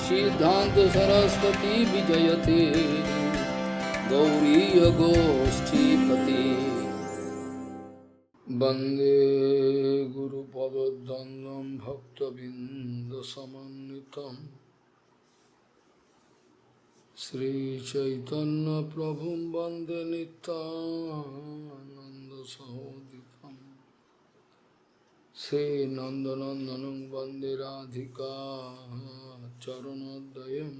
सिद्धांत सरस्वती विजयते गौरी गोष्ठीपति वंदे गुरुपद्वंदं भक्तबिंदसमन्वितं श्रीचैतन्य प्रभुं वंदे नित्यानन्दसहोदितं श्रीनन्दनन्दनं वंदे राधिका चरणोदयं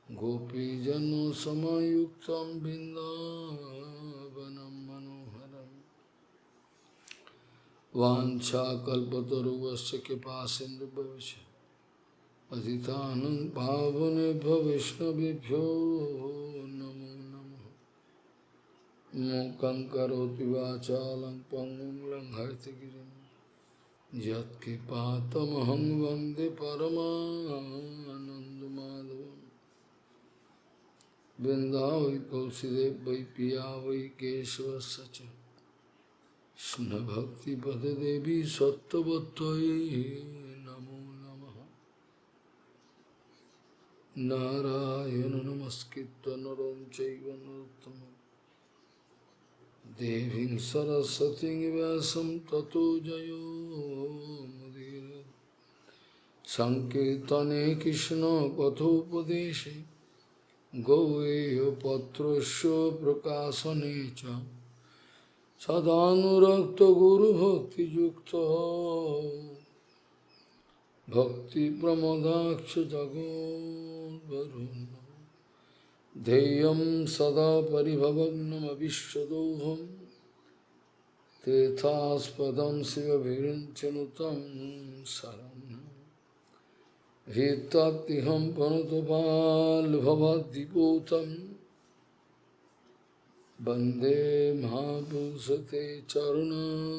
गोपीजनसमायुक्तं बिन्दावनं मनोहरं वाञ्छाकल्पतरुवस्य कृपासिन्धुभ्यश्च पतितानं पावनेभ्यो वैष्णवेभ्यो नमो नमः। मूकं करोति वाचालं पङ्गुं लङ्घयितगिरिं यत्कृपातमहं वन्दे परमानन्दमाधवं। वृन्दावै तुलसीदेव वै पिया वै केशवस्य च कृष्णभक्तिपदे देवी सत्त्ववत्त्वयि नमो नमः। नारायण नमस्कृत्य नरं चैव नरोत्तमं देवीं सरस्वतीं व्यासं ततो जयो मुदीरये। संकीर्तने कृष्ण कथोपदेशे गौरीयपत्रस्य प्रकाशने च सदानुरक्तो गुरुभक्तियुक्तो भक्तिप्रमोदाक्ष जगोद्वरुण्य ध्येयं सदा परिभवग्नमविश्वदोहं तीर्थास्पदं शिवभिरिञ्चनुतं शरणं ह्रीत्वात्तिहं प्रणतपाल्भवद्दिपूतं वन्दे महापुरुषते चरुणारविन्दं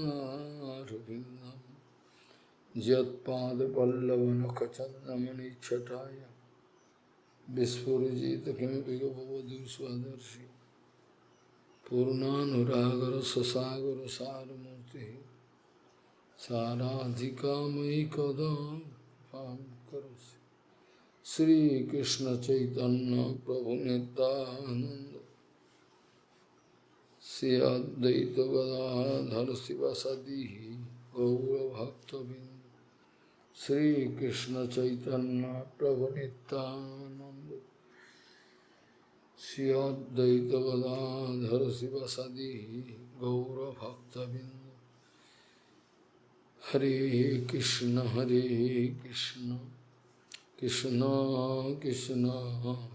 यत्पादपल्लवनखचन्दमणिच्छटाय विस्फुरिजित किमपि गभवधू स्वदर्शि पूर्णानुरागर ससागर सारमूर्ति साराधिका मयि कदा कृपां करोसि। श्रीकृष्ण चैतन्य प्रभु नित्यानंद श्री अद्वैत गदाधर शिवासादि गौरभक्तबिंद श्रीकृष्ण चैतन्य प्रभु नित्यानंद श्री अद्वैत गदाधर शिवासादि गौरभक्तबिंद। हरे कृष्ण कृष्ण कृष्ण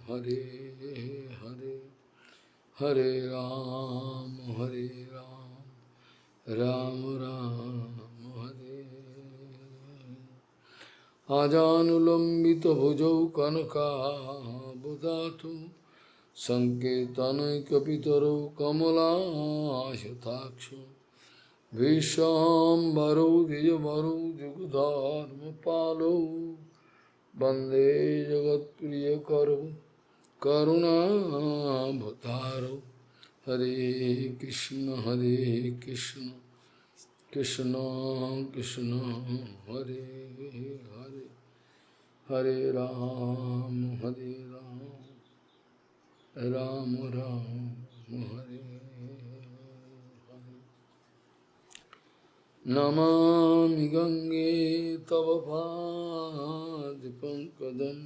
हरे हरे हरे राम राम राम हरे। आजानुलंबित भुजौ कनकाबुदातु संकेतनैकपितरौ कमलायताक्षौ विश्वाम्बरौ द्विजवरौ जुगधर्मपालौ वन्दे जगत्प्रियकरौ करुणावतारौ। हरे कृष्ण कृष्ण कृष्ण हरे हरे हरे राम राम राम हरे हरे। नमामि गंगे तव पादपङ्कजं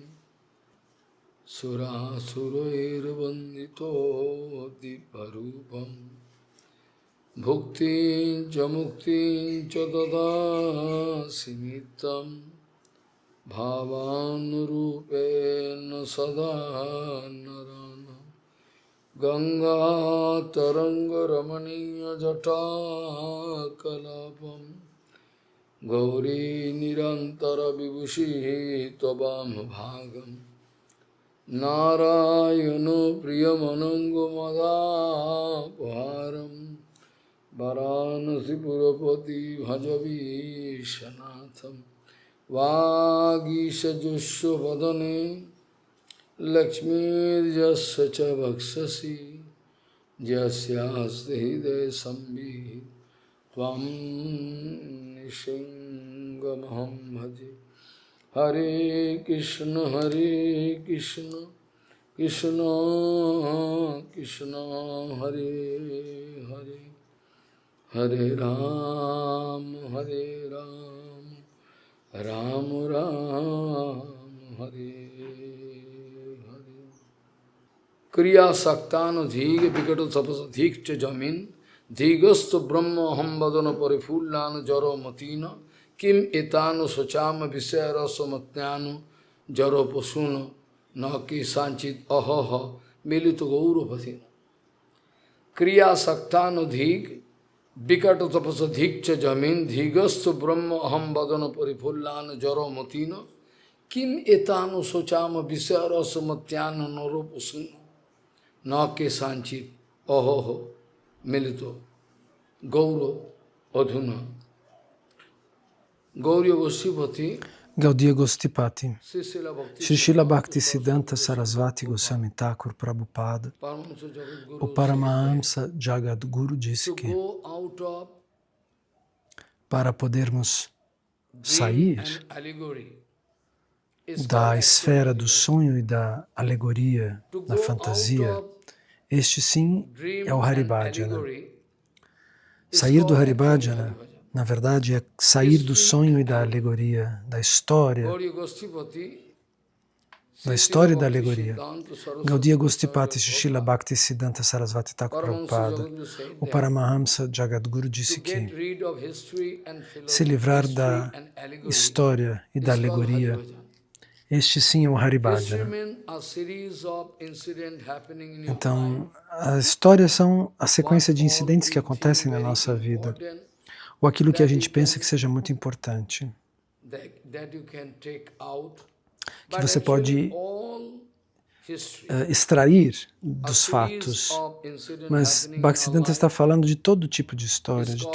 सुरासुरैर्वन्दितो दिव्यरूपम् भुक्तिं च मुक्तिं च ददासि नित्यं भावानुरूपेण सदा नराणां। गङ्गातरङ्गरमणीयजटाकलापं गौरी निरन्तरविभूषिः त्ववामभागम्। नारायणो प्रियमनङ्गमदापहारं वाराणसीपुरपति भजवीशनाथं। वागीशजुष्वदने लक्ष्मीर्यस्य च वक्षसि यस्यास्ति हृदये संवित् त्वं निसिंहमहं भजे। Hare Krishna, Krishna Krishna, Hare Hare, Hare Ram, Ram Ram, Hare Hare. Kriya Saktano Dhiga Vikato Tapasa Dhikcha Jamin Dhigastu Brahma Hambadana Parifullana Jaro Matina Kim Etano Sochama Visera Somatnyano Jaro Pasuno Naki Sanchit Ahaha Milito Gauru Pasina. Kriya Saktano Dhig Vikato Tapasa Dhikcha Jamin Dhigastu Brahma Hambadana Parifullana Jaro Matina Kim Etano Sochama Visera Somatnyano Noro Pasuno Nake Sanchit Ohoho Milito Gauro Adhuna. Gauriya Gosipati, Gaudiya Gostipati, Srila Bhaktisiddhanta Sarasvati Goswami Thakur Prabhupada, o Paramahamsa Jagadguru disse que para podermos sair da esfera do sonho e da alegoria, da fantasia, este sim é o Haribhajana. Sair do Haribhajana, na verdade, é sair do sonho e da alegoria, da história e da alegoria. Gaudiya Gostipati Srila Bhaktisiddhanta Sarasvati Thakur Prabhupada, o Paramahamsa Jagadguru disse que se livrar da história e da alegoria, este sim é o Haribhajana. Então, as histórias são a sequência de incidentes que acontecem na nossa vida, ou aquilo que a gente pensa que seja muito importante, que você pode extrair dos fatos. Mas Bhaktisiddhanta está falando de todo tipo de história, de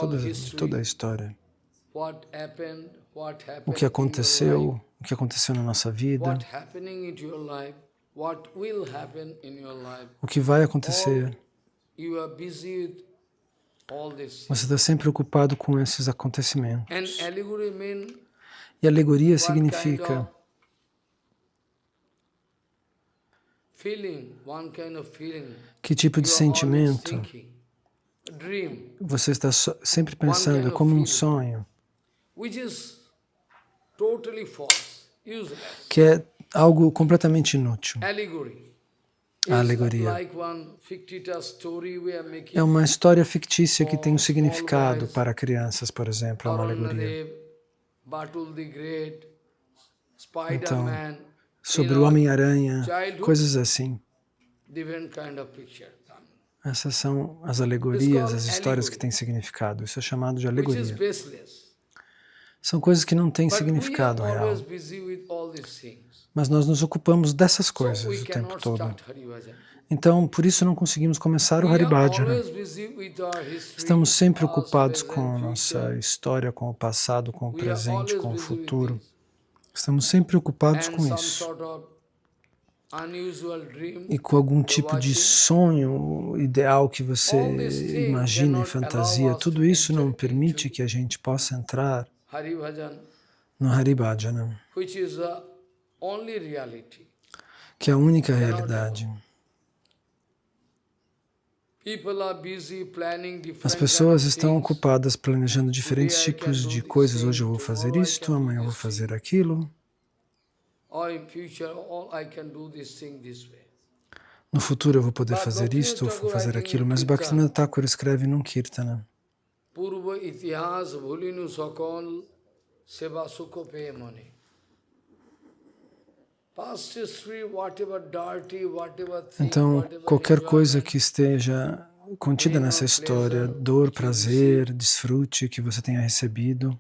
toda a história. O que aconteceu na nossa vida, o que vai acontecer. Você está sempre ocupado com esses acontecimentos. E alegoria significa que tipo de sentimento? Você está sempre pensando, é como um sonho, que é algo completamente inútil. A alegoria é uma história fictícia que tem um significado para crianças, por exemplo, é uma alegoria. Então, sobre o Homem-Aranha, coisas assim. Essas são as alegorias, as histórias que têm significado. Isso é chamado de alegoria. São coisas que não têm significado real. Mas nós nos ocupamos dessas coisas o tempo todo. Então, por isso não conseguimos começar o Haribhajana. Estamos sempre ocupados com a nossa história, com o passado, com o presente, com o futuro. Estamos sempre ocupados com isso. E com algum tipo de sonho ideal que você imagina em fantasia, tudo isso não permite que a gente possa entrar no Haribhajana, que é a única realidade. As pessoas estão ocupadas planejando diferentes tipos de coisas. Hoje eu vou fazer isto, amanhã eu vou fazer aquilo. No futuro eu vou poder fazer isto, ou vou fazer aquilo. Mas Bhaktivinoda Thakur escreve num Kirtana. Então, qualquer coisa que esteja contida nessa história, dor, prazer, desfrute que você tenha recebido,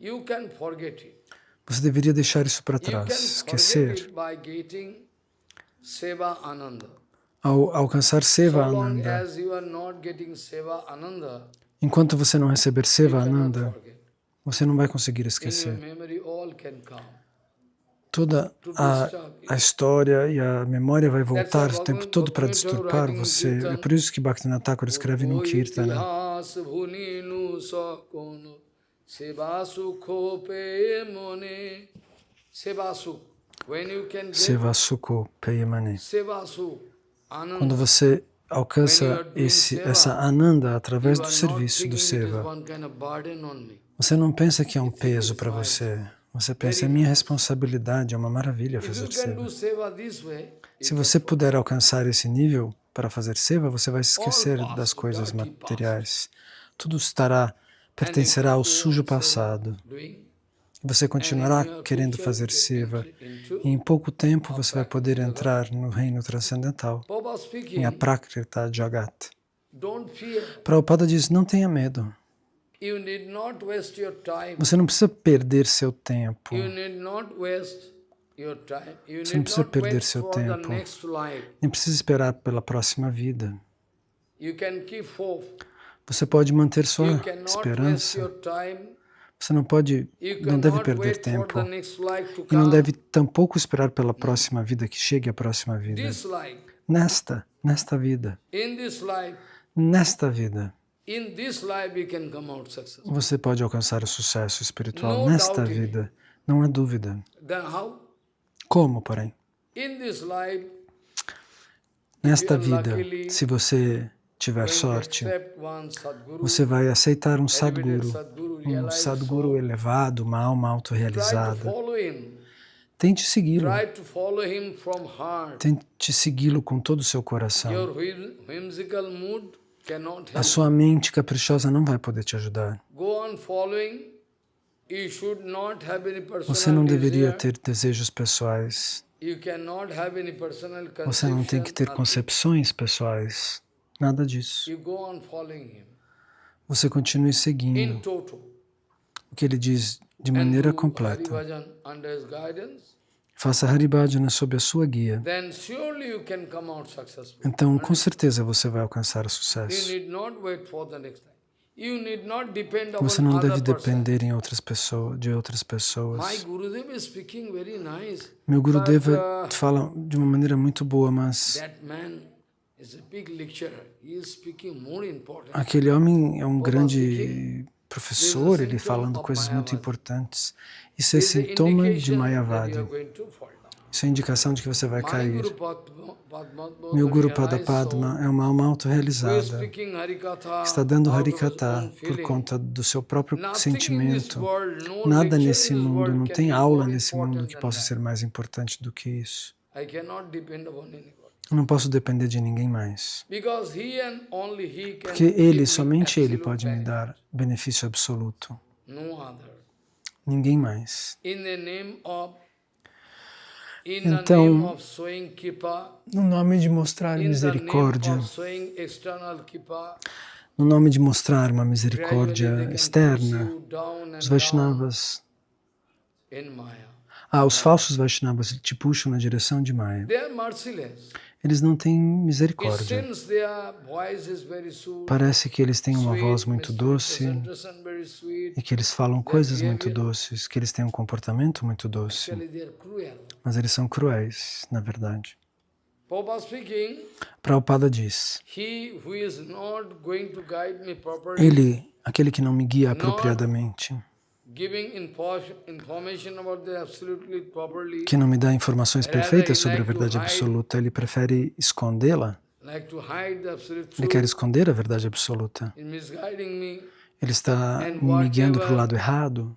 você deveria deixar isso para trás, esquecer. Ao alcançar Seva Ananda, enquanto você não receber Seva Ananda, você não vai conseguir esquecer. Toda a história e a memória vai voltar o tempo todo para disturbar você. É por isso que Bhaktivinoda Thakur escreve no Kirtana. Sevasuko Peyamani. Quando você alcança essa ananda através do serviço do seva, você não pensa que é um peso para você. Você pensa, é minha responsabilidade, é uma maravilha fazer seva. Se você puder alcançar esse nível para fazer seva, você vai se esquecer das coisas materiais. Tudo pertencerá ao sujo passado. Você continuará querendo fazer seva e em pouco tempo você vai poder entrar no reino transcendental, em Aprakrita Jagat. Prabhupada diz, não tenha medo. Você não precisa perder seu tempo. Você não precisa perder seu tempo. Nem precisa esperar pela próxima vida. Você pode manter sua esperança. Você não deve perder tempo. E não deve tampouco esperar pela próxima vida, que chegue a próxima vida. Nesta vida. Nesta vida. Você pode alcançar o sucesso espiritual nesta vida, não há dúvida. Como, porém? Nesta vida, se você tiver sorte, você vai aceitar um Sadguru elevado, uma alma autorrealizada. Tente segui-lo. Tente segui-lo com todo o seu coração. A sua mente caprichosa não vai poder te ajudar. Você não deveria ter desejos pessoais. Você não tem que ter concepções pessoais. Nada disso. Você continue seguindo o que ele diz de maneira completa. Faça Haribhajana sob a sua guia. Então, com certeza, você vai alcançar o sucesso. Você não deve depender de outras pessoas. Meu Gurudeva fala de uma maneira muito boa, mas aquele homem é um grande professor, ele falando coisas muito importantes. Isso é sintoma de Mayavadi. Isso é indicação de que você vai cair. Meu Guru Padma é uma alma autorrealizada, que está dando Harikatha por conta do seu próprio sentimento. Nada nesse mundo, não tem aula nesse mundo que possa ser mais importante do que isso. Eu não posso depender de ninguém mais. Porque ele, somente ele pode me dar benefício absoluto. Ninguém mais. Então, no nome de mostrar misericórdia, no nome de mostrar uma misericórdia externa, os Vaishnavas, os falsos Vaishnavas te puxam na direção de Maya. Eles não têm misericórdia. Parece que eles têm uma voz muito doce e que eles falam coisas muito doces, que eles têm um comportamento muito doce. Mas eles são cruéis, na verdade. Prabhupada diz, aquele que não me guia apropriadamente, que não me dá informações perfeitas sobre a verdade absoluta, ele prefere escondê-la. Ele quer esconder a verdade absoluta. Ele está me guiando para o lado errado.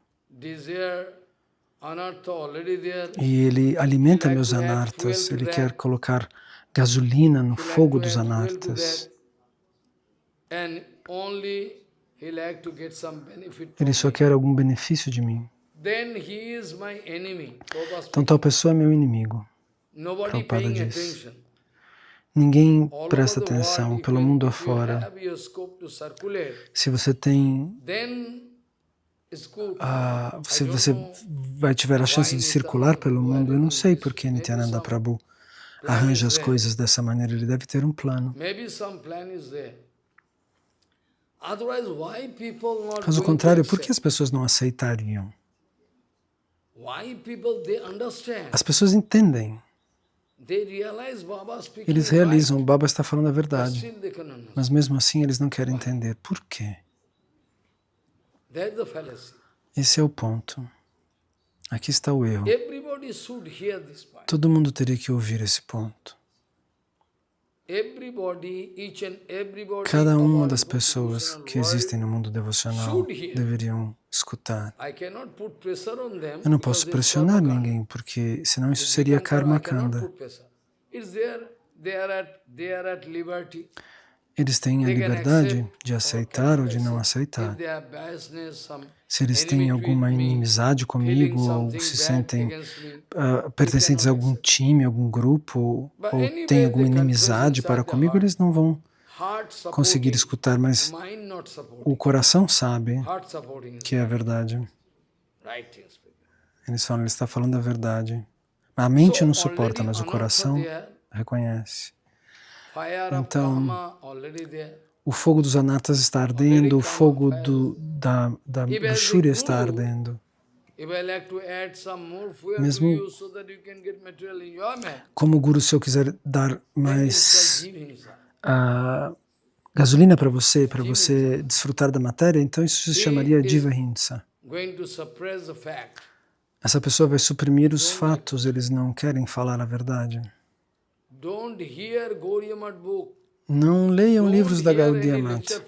E ele alimenta meus anartas. Ele quer colocar gasolina no fogo dos anartas. Ele só quer algum benefício de mim. Então tal pessoa é meu inimigo. Prabhupada diz. Ninguém presta atenção pelo mundo afora. Se você tiver a chance de circular pelo mundo, eu não sei por que Nityananda Prabhu arranja as coisas dessa maneira. Ele deve ter um plano. Caso contrário, por que as pessoas não aceitariam? As pessoas entendem. Eles realizam, o Baba está falando a verdade. Mas mesmo assim eles não querem entender. Por quê? Esse é o ponto. Aqui está o erro. Todo mundo teria que ouvir esse ponto. Cada uma das pessoas que existem no mundo devocional deveriam escutar. Eu não posso pressionar ninguém, porque senão isso seria karma kanda. Eles têm a liberdade de aceitar ou de não aceitar. Se eles têm alguma inimizade comigo, ou se sentem pertencentes a algum time, algum grupo, ou têm alguma inimizade para comigo, eles não vão conseguir escutar, mas o coração sabe que é a verdade. Eles falam, ele está falando a verdade. A mente não suporta, mas o coração reconhece. Então, o fogo dos anartas está ardendo, o fogo da luxúria está ardendo. Mesmo como Guru, se eu quiser dar mais gasolina para você desfrutar da matéria, então isso se chamaria Jiva Himsa. Essa pessoa vai suprimir os fatos, eles não querem falar a verdade. Não leiam livros da Gaudiya Mata.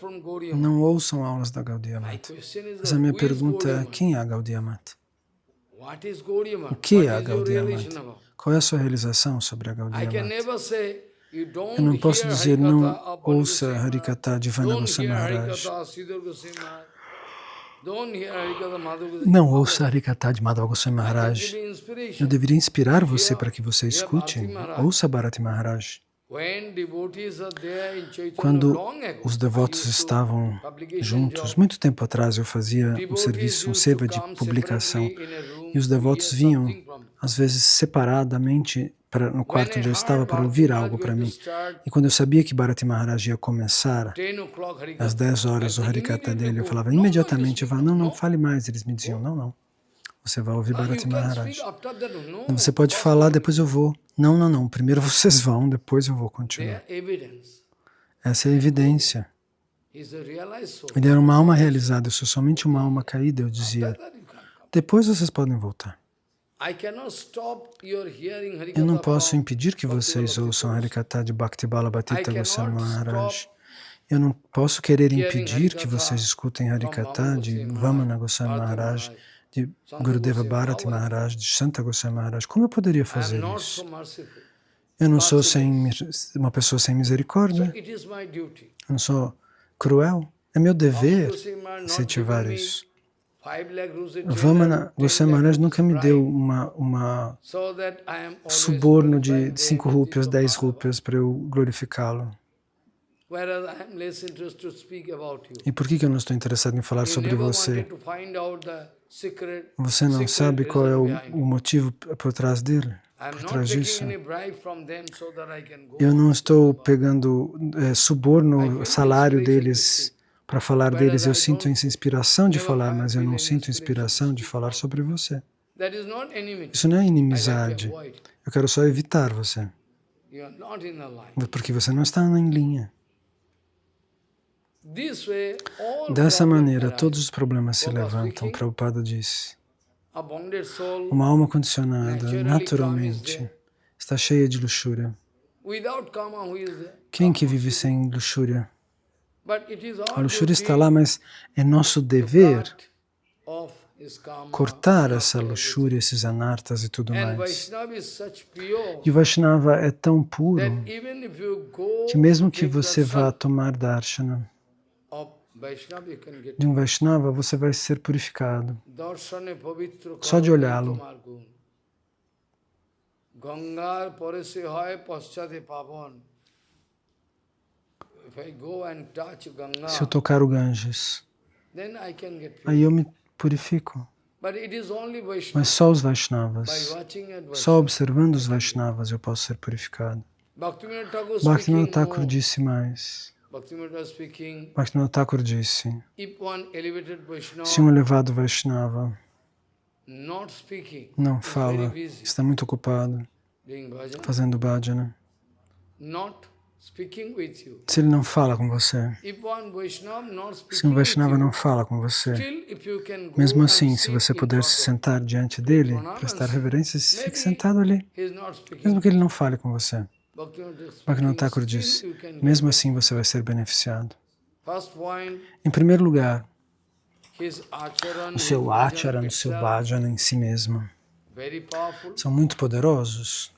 Não ouçam aulas da Gaudiya Mata. Mas a minha pergunta é, quem é a Gaudiya Mata? O que é a Gaudiya Mata? Qual é a sua realização sobre a Gaudiya Mata? Eu não posso dizer, não ouça Harikata Divana Goswami Maharaj. Não ouça Harikata de Madhava Goswami Maharaj. Eu deveria inspirar você para que você escute. Ouça Bharati Maharaj. Quando os devotos estavam juntos, muito tempo atrás eu fazia um serviço, um seva de publicação, e os devotos vinham, às vezes separadamente, no quarto onde eu estava para ouvir algo para mim. E quando eu sabia que Bharati Maharaj ia começar, às 10 horas o Harikata dele, eu falava imediatamente, eu falava, não, fale mais. Eles me diziam, não, você vai ouvir Bharati Maharaj. Você pode falar, depois eu vou. Não, primeiro vocês vão, depois eu vou continuar. Essa é a evidência. Ele era uma alma realizada, eu sou somente uma alma caída, eu dizia. Depois vocês podem voltar. Eu não posso impedir que vocês ouçam Harikata de Bhakti Balabhatita Goswami Maharaj. Eu não posso querer impedir que vocês escutem Harikata de Vamana Goswami Maharaj, de Gurudeva Bharati Maharaj, de Santa Goswami Maharaj. Como eu poderia fazer isso? Eu não sou uma pessoa sem misericórdia. Eu não sou cruel. É meu dever incentivar isso. Vamana Goswami Maharaj nunca me deu uma suborno de 5 rúpias, 10 rúpias para eu glorificá-lo. E por que eu não estou interessado em falar sobre você? Você não sabe qual é o motivo por trás dele? Por trás disso? Eu não estou pegando suborno, salário deles para falar deles. Eu sinto essa inspiração de falar, mas eu não sinto inspiração de falar sobre você. Isso não é inimizade. Eu quero só evitar você. Porque você não está em linha. Dessa maneira, todos os problemas se levantam, Prabhupada disse. Uma alma condicionada, naturalmente, está cheia de luxúria. Quem que vive sem luxúria? A luxúria está lá, mas é nosso dever cortar essa luxúria, esses anartas e tudo mais. E o Vaishnava é tão puro que mesmo que você vá tomar darshana de um Vaishnava, você vai ser purificado. Só de olhá-lo. Se eu tocar o Ganges, aí eu me purifico. Mas só os Vaishnavas, só observando os Vaishnavas eu posso ser purificado. Bhaktivinoda Thakur disse mais. Bhaktivinoda Thakur disse, se um elevado Vaishnava não fala, está muito ocupado fazendo bhajana, Se ele não fala com você, se um Vaishnava não fala com você, mesmo assim, se você puder se sentar diante dele, prestar reverências, fique sentado ali, mesmo que ele não fale com você. Bhaktivinoda Thakur diz, mesmo assim você vai ser beneficiado. Em primeiro lugar, o seu acharana, o seu bhajana em si mesmo são muito poderosos,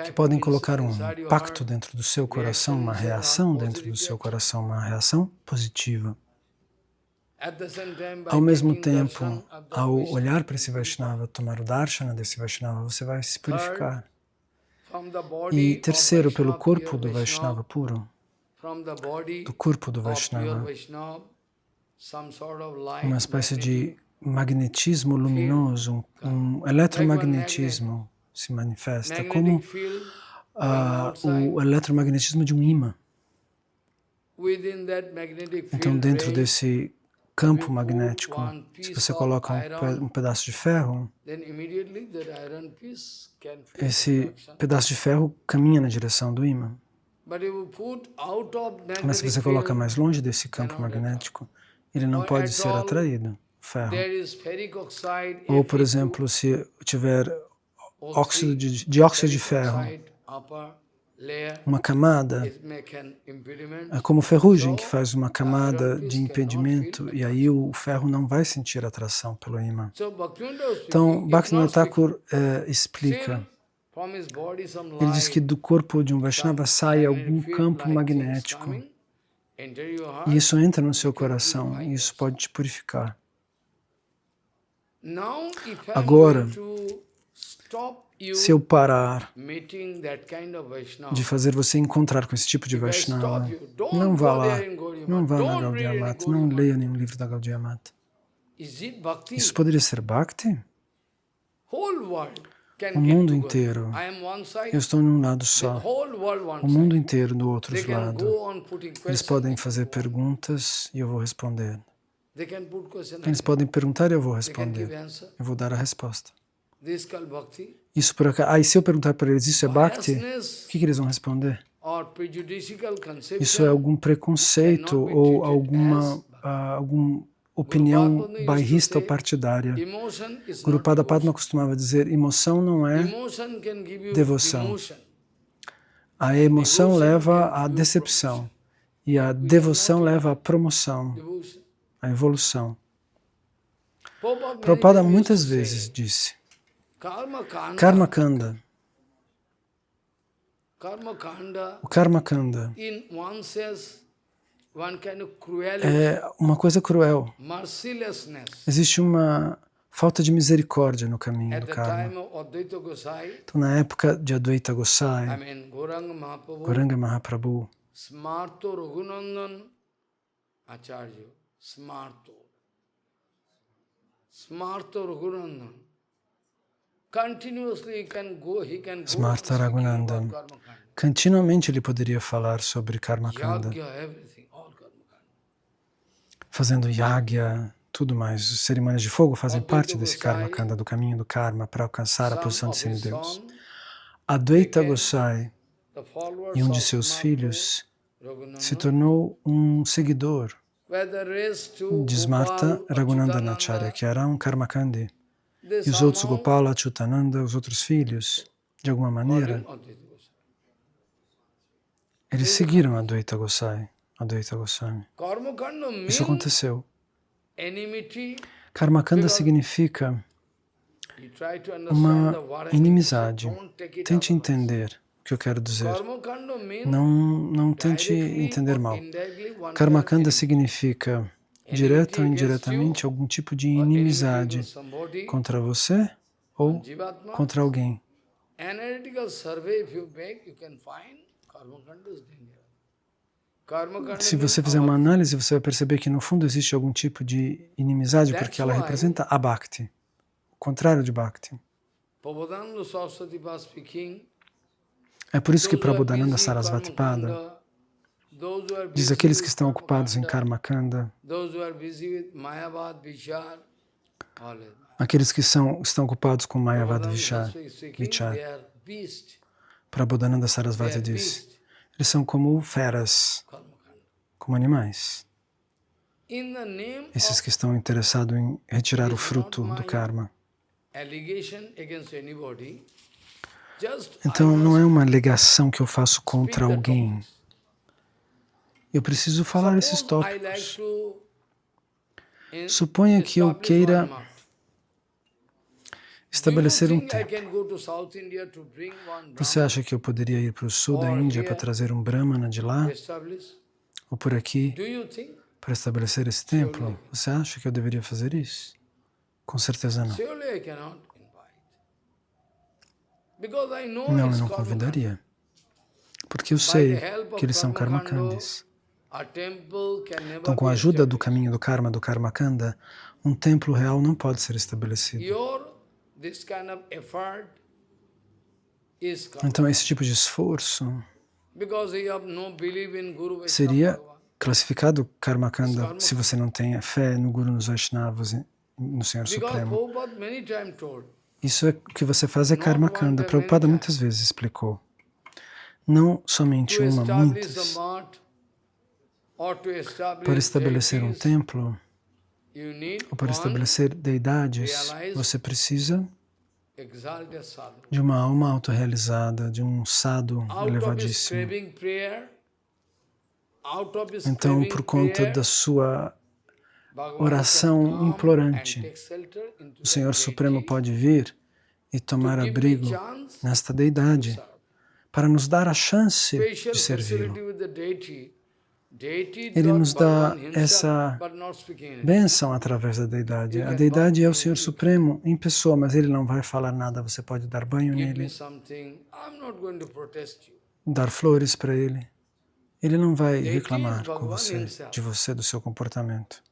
que podem colocar um impacto dentro do seu coração, uma reação dentro do seu coração, uma reação positiva. Ao mesmo tempo, ao olhar para esse Vaishnava, tomar o darshana desse Vaishnava, você vai se purificar. E terceiro, pelo corpo do Vaishnava puro, do corpo do Vaishnava, uma espécie de magnetismo luminoso, um eletromagnetismo se manifesta, como o eletromagnetismo de um ímã. Então, dentro desse campo magnético, se você coloca um pedaço de ferro, esse pedaço de ferro caminha na direção do ímã. Mas se você coloca mais longe desse campo magnético, ele não pode ser atraído, o ferro. Ou, por exemplo, se tiver dióxido de ferro, uma camada, é como ferrugem que faz uma camada de impedimento e aí o ferro não vai sentir atração pelo ímã. Então, Bhaktivinoda Thakur explica, ele diz que do corpo de um Vaishnava sai algum campo magnético e isso entra no seu coração e isso pode te purificar. Agora, se eu parar de fazer você encontrar com esse tipo de Vaishnava, não vá lá, não vá na Gaudiya Mata, não leia nenhum livro da Gaudiya Mata. Isso poderia ser Bhakti? O mundo inteiro, eu estou num lado só, o mundo inteiro do outro lado, eles podem fazer perguntas e eu vou responder. Eles podem perguntar e eu vou responder, eu vou dar a resposta. Isso por acaso. E se eu perguntar para eles, isso é Bhakti? O que eles vão responder? Isso é algum preconceito ou alguma opinião bairrista ou partidária. Guru Pada Padma costumava dizer, emoção não é devoção. A emoção leva à decepção e a devoção leva à promoção, à evolução. Prabhupada muitas vezes disse, Karma Kanda. O Karma Kanda é uma coisa cruel. Existe uma falta de misericórdia no caminho do karma. Então, na época de Advaita Gosai, Gauranga Mahaprabhu, Smarto Raghunandan Acharya, Smarto Raghunandan. Smarta Raghunandan. Continuamente ele poderia falar sobre Karma Kanda, fazendo yagya, tudo mais. As cerimônias de fogo fazem parte desse Karma Kanda, do caminho do karma, para alcançar a posição de semideus. Advaita Gosai e um de seus filhos se tornou um seguidor de Smarta Raghunandanacharya, que era um Karmakandi. E os outros, Gopala, Achyutananda, os outros filhos, de alguma maneira, eles seguiram Advaita Gosai, Advaita Goswami. Isso aconteceu. Karmakanda significa uma inimizade. Tente entender o que eu quero dizer. Não tente entender mal. Karmakanda significa, direta ou indiretamente, algum tipo de inimizade contra você ou contra alguém. Se você fizer uma análise, você vai perceber que no fundo existe algum tipo de inimizade, porque ela representa a Bhakti, o contrário de Bhakti. É por isso que Prabodhananda Sarasvati Pada diz aqueles que estão ocupados em Karma Kanda, aqueles que estão ocupados com Mayavad Vichar, Prabodhananda Sarasvati diz, eles são como feras, como animais. Esses que estão interessados em retirar o fruto do karma. Então não é uma alegação que eu faço contra alguém. Eu preciso falar esses tópicos. Suponha que eu queira estabelecer um templo. Você acha que eu poderia ir para o sul da Índia para trazer um Brahmana de lá? Ou por aqui, para estabelecer esse templo? Você acha que eu deveria fazer isso? Com certeza não. Não, eu não convidaria. Porque eu sei que eles são karmakandis. Então, com a ajuda do caminho do karma, do karmakanda, um templo real não pode ser estabelecido. Então, esse tipo de esforço seria classificado karmakanda se você não tem fé no Guru, nos Vaishnavas e no Senhor Supremo. Isso é o que você faz é karmakanda. Prabhupada muitas vezes explicou. Não somente uma, muitas. Para estabelecer um templo, ou para estabelecer deidades, você precisa de uma alma autorrealizada, de um sadhu elevadíssimo. Então, por conta da sua oração implorante, o Senhor Supremo pode vir e tomar abrigo nesta deidade para nos dar a chance de servi-lo. Ele nos dá essa bênção através da deidade. A deidade é o Senhor Supremo em pessoa, mas ele não vai falar nada. Você pode dar banho nele, dar flores para ele. Ele não vai reclamar com você, de você, do seu comportamento.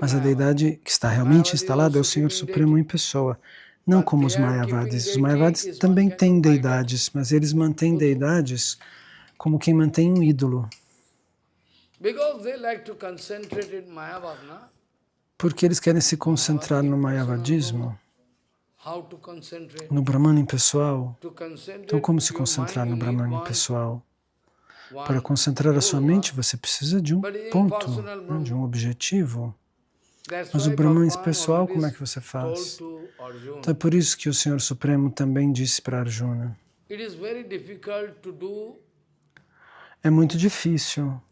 Mas a deidade que está realmente instalada é o Senhor Supremo em pessoa, não como os Mayavadis. Os Mayavadis também têm deidades, mas eles mantêm deidades como quem mantém um ídolo. Porque eles querem se concentrar no Mayavadismo, no Brahman impessoal. Então, como se concentrar no Brahman impessoal? Para concentrar a sua mente, você precisa de um ponto, né, de um objetivo. Mas o Brahman impessoal, como é que você faz? Então, é por isso que o Senhor Supremo também disse para Arjuna. É muito difícil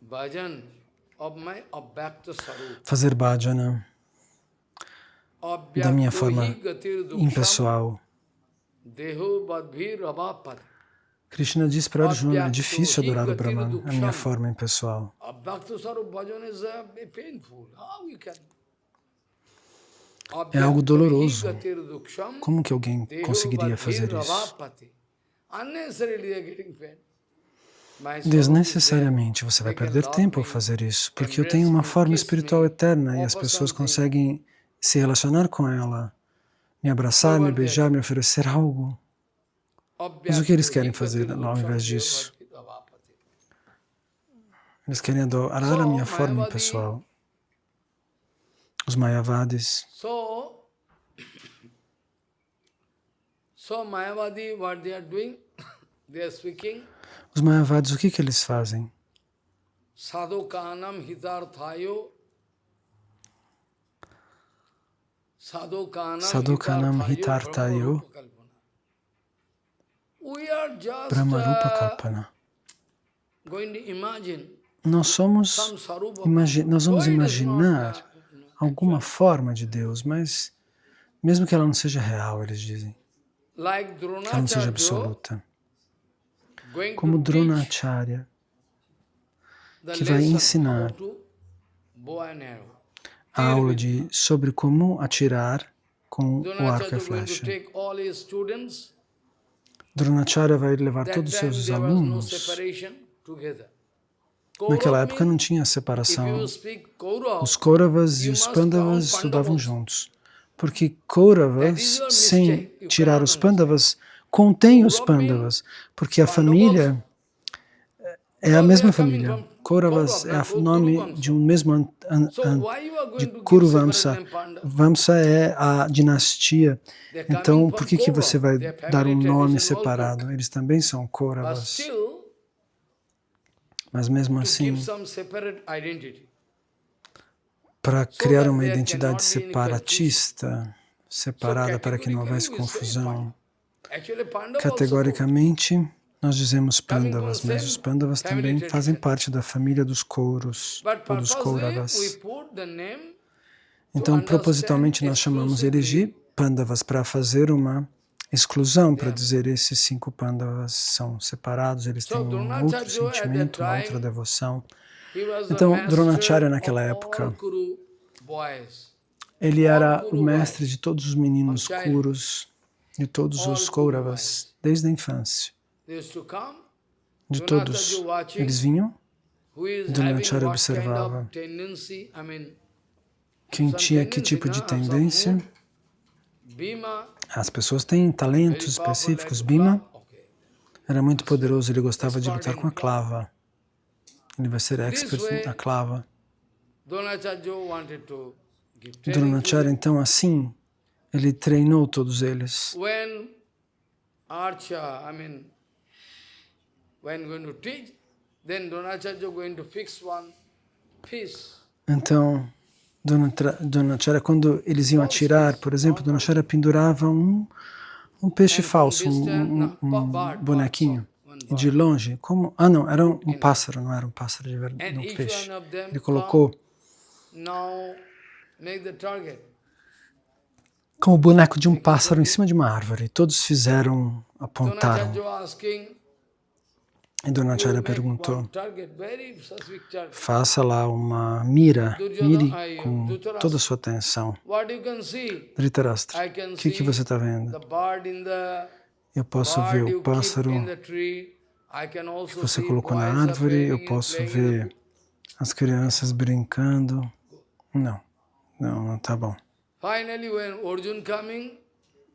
fazer bhajana da minha forma impessoal. Krishna diz para Arjuna, é difícil adorar o Brahman, a minha forma impessoal. É algo doloroso. Como que alguém conseguiria fazer isso? Desnecessariamente você vai perder tempo ao fazer isso, porque eu tenho uma forma espiritual eterna e as pessoas conseguem se relacionar com ela, me abraçar, me beijar, me oferecer algo. Mas o que eles querem fazer ao invés disso? Eles querem adorar a minha forma impessoal. Os Mayavadis. Os Mayavadis, o que eles fazem? Sadhokanam hitarthayo Brahmarupa Kalpana. Nós vamos imaginar alguma forma de Deus, mas mesmo que ela não seja real, eles dizem, que ela não seja absoluta. Como Dronacharya, que vai ensinar a aula sobre como atirar com o arco e a flecha. Dronacharya vai levar todos os seus alunos. Naquela época não tinha separação. Os Kauravas e os Pandavas estudavam juntos. Porque Kauravas, sem tirar os Pandavas, contém os Pandavas. Porque a família é a mesma família. Kauravas é o nome de um mesmo de Kuru Vamsa. Vamsa é a dinastia. Então, por que você vai dar um nome separado? Eles também são Kauravas. Mas mesmo assim, para criar uma identidade separatista, separada para que não houvesse confusão, categoricamente, nós dizemos Pandavas, mas os Pandavas também fazem parte da família dos Kauros, ou dos Kauravas. Então, propositalmente, nós chamamos eles de Pandavas para fazer uma exclusão, para dizer esses 5 Pandavas são separados, eles têm um outro sentimento, uma outra devoção. Então, Dronacharya naquela época, ele era o mestre de todos os meninos Kurus, de todos os Kauravas, desde a infância. De todos. Eles vinham, Dronacharya observava quem tinha que tipo de tendência. As pessoas têm talentos específicos. Bhima era muito poderoso, ele gostava de lutar com a clava. Ele vai ser expert na clava. Dronacharya, então, assim, ele treinou todos eles. Então, Dronacharya, quando eles iam atirar, por exemplo, Dronacharya pendurava um peixe falso, um bonequinho. E de longe, como... Ah, não, era um pássaro, não era um pássaro de verdade, um peixe. Ele colocou como o boneco de um pássaro em cima de uma árvore. Todos fizeram, apontaram. E Dronacharya perguntou, faça lá uma mire com toda a sua atenção. Dhritarashtra, o que você está vendo? Eu posso ver o pássaro que você colocou na árvore, eu posso ver as crianças brincando. Não está bom.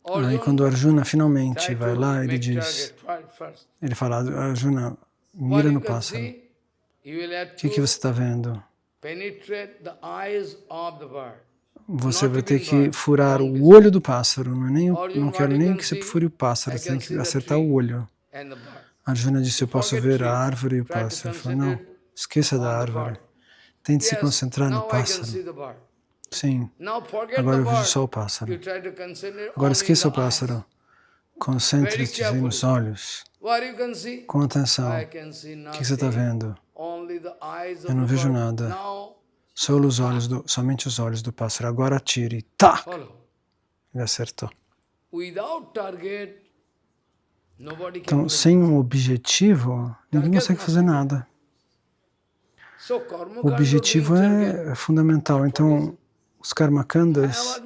Aí quando Arjuna finalmente vai lá, ele diz, ele fala, Arjuna, mira no pássaro. O que você está vendo? Você vai ter que furar o olho do pássaro. Não quero nem que você fure o pássaro, você tem que acertar o olho. Arjuna disse, eu posso ver a árvore e o pássaro. Ele falou, não, esqueça da árvore. Tente se concentrar no pássaro. Sim, agora eu vejo só o pássaro. Agora esqueça o pássaro. Concentre-se nos olhos. Com atenção. O que você está vendo? Eu não vejo nada. Somente os olhos do pássaro. Agora atire. Tá! Ele acertou. Então, sem um objetivo, ninguém consegue fazer nada. O objetivo é fundamental. Então, os karmakandas,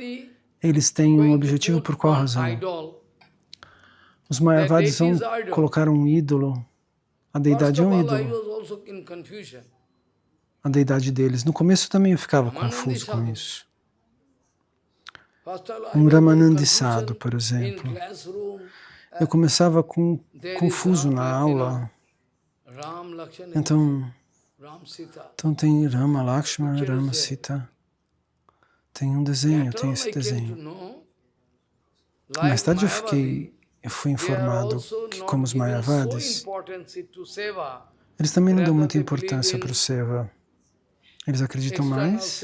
eles têm um objetivo por qual razão? Os mayavadis vão colocar um ídolo. A deidade é um ídolo. A deidade deles. No começo também eu ficava confuso com isso. Um Ramanandi Sadhu, por exemplo. Eu começava confuso na aula. Então tem Rama, Lakshmana, Rama, Sita. Tem um desenho, tem esse desenho. Mais tarde eu fui informado que, como os Mayavadis, eles também não dão muita importância para o Seva. Eles acreditam mais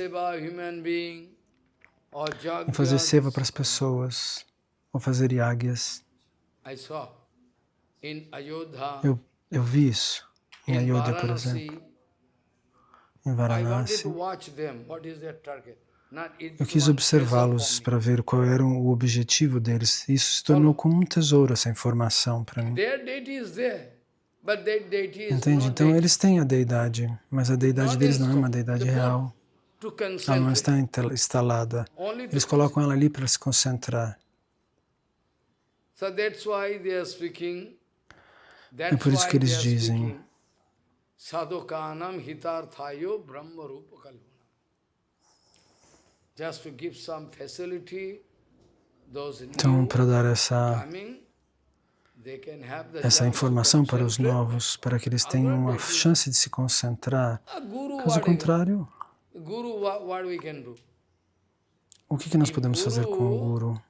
em fazer Seva para as pessoas, ou fazer yagyas. Eu vi isso em Ayodhya, por exemplo, em Varanasi. Eu quis observá-los para ver qual era o objetivo deles. Isso se tornou como um tesouro, essa informação para mim. Entende? Então eles têm a deidade, mas a deidade deles não é uma deidade real. Ela não está instalada. Eles colocam ela ali para se concentrar. É por isso que eles dizem então, para dar essa essa informação para os novos, para que eles tenham uma chance de se concentrar. Caso contrário, o que nós podemos fazer com o Guru?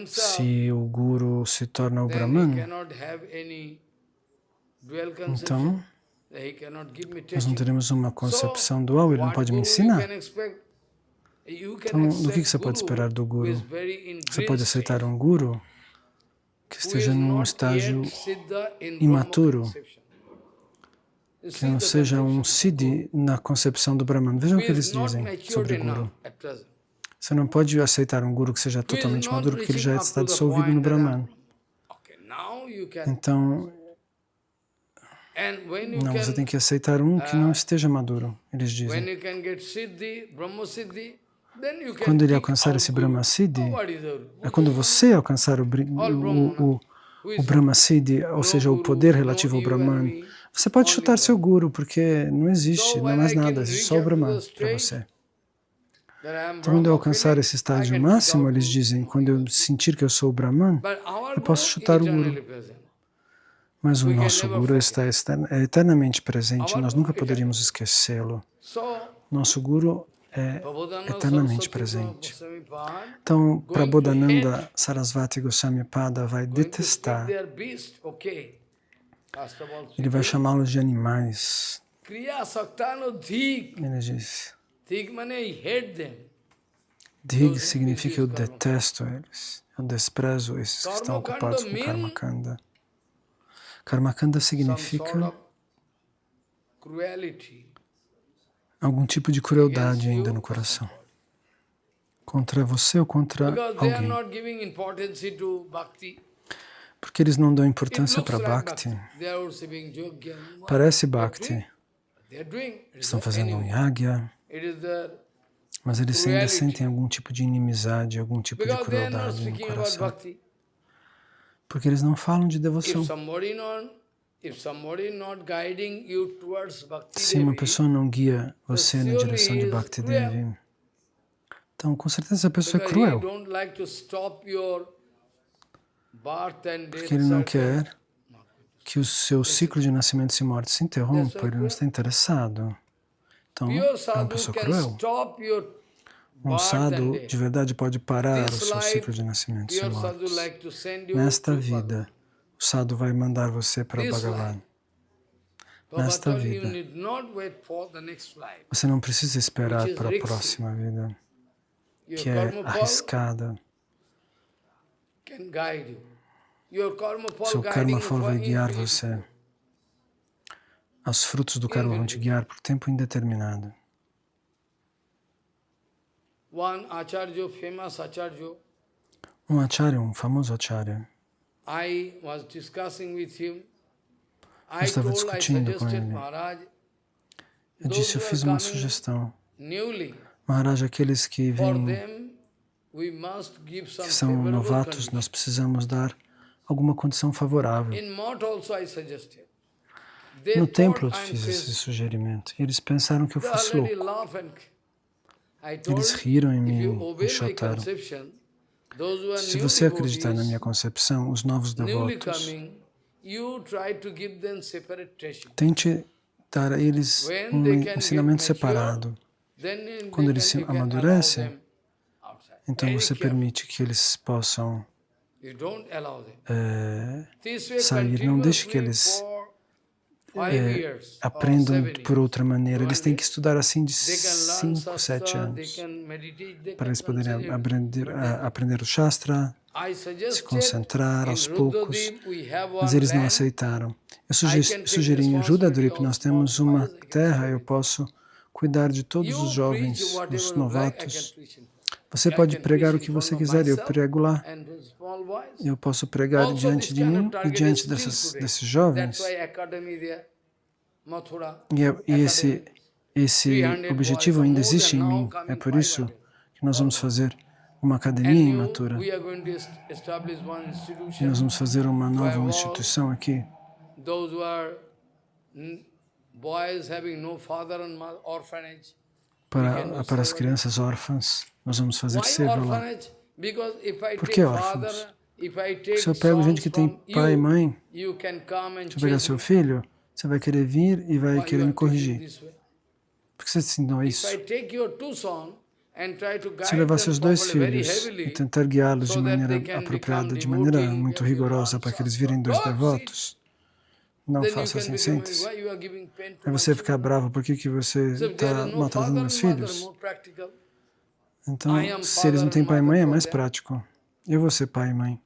Se o Guru se torna o Brahman, então nós não teremos uma concepção dual, ele não pode me ensinar. Então, do que você pode esperar do Guru? Você pode aceitar um Guru que esteja num estágio imaturo, que não seja um Siddhi na concepção do Brahman. Vejam o que eles dizem sobre Guru. Você não pode aceitar um Guru que seja totalmente maduro, porque ele já está dissolvido no Brahman. Então, não, você tem que aceitar um que não esteja maduro, eles dizem. Quando ele alcançar esse Brahma Siddhi, é quando você alcançar o Brahma Siddhi, ou seja, o poder relativo ao Brahman, você pode chutar seu Guru, porque não existe, não é mais nada, existe só o Brahman para você. Então, quando eu alcançar esse estágio máximo, eles dizem, quando eu sentir que eu sou o Brahman, eu posso chutar o Guru. Mas o nosso Guru está eternamente presente, nós nunca poderíamos esquecê-lo. Nosso Guru é eternamente presente. Então, Prabodhananda Sarasvati Goswami Pada vai detestar, ele vai chamá-los de animais. Ele diz, Dhig significa eu detesto eles, eu desprezo esses que estão ocupados com Karma Kanda. Karma Kanda significa algum tipo de crueldade ainda no coração. Contra você ou contra alguém. Porque eles não dão importância para Bhakti. Parece Bhakti. Estão fazendo um yagya, mas eles ainda sentem algum tipo de inimizade, algum tipo de crueldade no coração. Porque eles não falam de devoção. Se uma pessoa não guia você na direção de Bhakti Devi, então com certeza essa pessoa é cruel. Porque ele não quer que o seu ciclo de nascimento e morte se interrompa, ele não está interessado. Então, é uma pessoa cruel. Um sadhu de verdade pode parar o seu ciclo de nascimento e morte. Nesta vida, o sadhu vai mandar você para o Bhagavan. Nesta vida, você não precisa esperar para a próxima vida, que é arriscada. Seu karma fala vai guiar você. Os frutos do karma vão te guiar por tempo indeterminado. Um acharya, um famoso acharya, eu estava discutindo com ele. Eu disse, eu fiz uma sugestão. Maharaj, aqueles que vêm, que são novatos, nós precisamos dar alguma condição favorável. No templo eu fiz esse sugerimento. Eles pensaram que eu fosse louco. Eles riram em mim, me chotaram. Se você acreditar na minha concepção, os novos devotos, tente dar a eles um ensinamento separado. Quando eles se amadurecem, então você permite que eles possam sair. Não deixe que eles aprendam por outra maneira. Eles têm que estudar assim de 5, 7 anos para eles poderem aprender o Shastra, se concentrar aos poucos, mas eles não aceitaram. Eu sugeri em Rudadrip, nós temos uma terra, eu posso cuidar de todos os jovens, dos novatos. Você pode pregar o que você quiser, eu prego lá. Eu posso pregar diante de mim e diante desses jovens. E esse objetivo ainda existe em mim. É por isso que nós vamos fazer uma academia em Mathura. E nós vamos fazer uma nova instituição aqui. Para as crianças órfãs, nós vamos fazer seva lá. Por que órfãos? Se eu pego gente que tem pai e mãe, se eu pegar seu filho, você vai querer vir e vai querer me corrigir. Por que você ensinou isso? Se eu levar seus dois filhos e tentar guiá-los de maneira apropriada, de maneira muito rigorosa, para que eles virem dois devotos, não faça assim, sente-se. Aí você ficar bravo, por que você está maltratando meus filhos? Então, se eles não têm pai e mãe, é mais prático. Eu vou ser pai e mãe.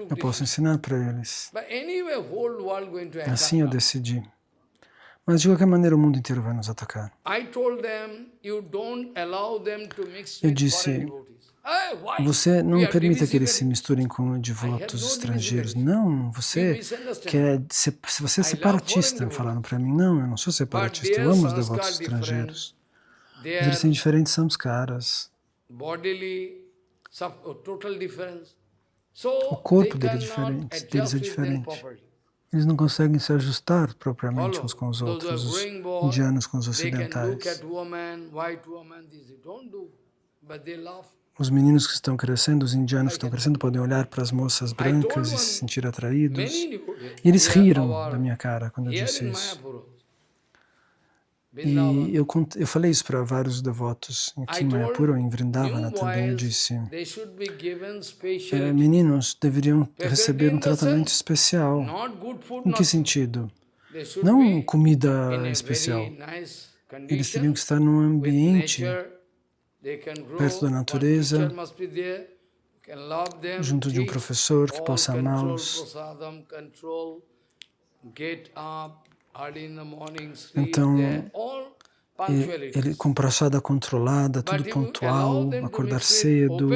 Eu posso ensinar para eles. Assim eu decidi. Mas de qualquer maneira o mundo inteiro vai nos atacar. Eu disse, você não permita que eles se misturem com devotos estrangeiros. Não, você é separatista, falaram para mim. Não, eu não sou separatista, eu amo os devotos estrangeiros. Mas eles têm diferentes samskaras. O corpo deles é diferente. Eles não conseguem se ajustar propriamente uns com os outros, os indianos com os ocidentais. Os meninos que estão crescendo, os indianos que estão crescendo, podem olhar para as moças brancas e se sentir atraídos. E eles riram da minha cara quando eu disse isso. E eu falei isso para vários devotos em Mayapura ou em Vrindavana também. Eu disse, meninos deveriam receber um tratamento especial. Em que sentido? Não comida especial. Eles teriam que estar num ambiente perto da natureza, junto de um professor que possa amá-los. Então, ele com prasada controlada, tudo pontual, acordar cedo.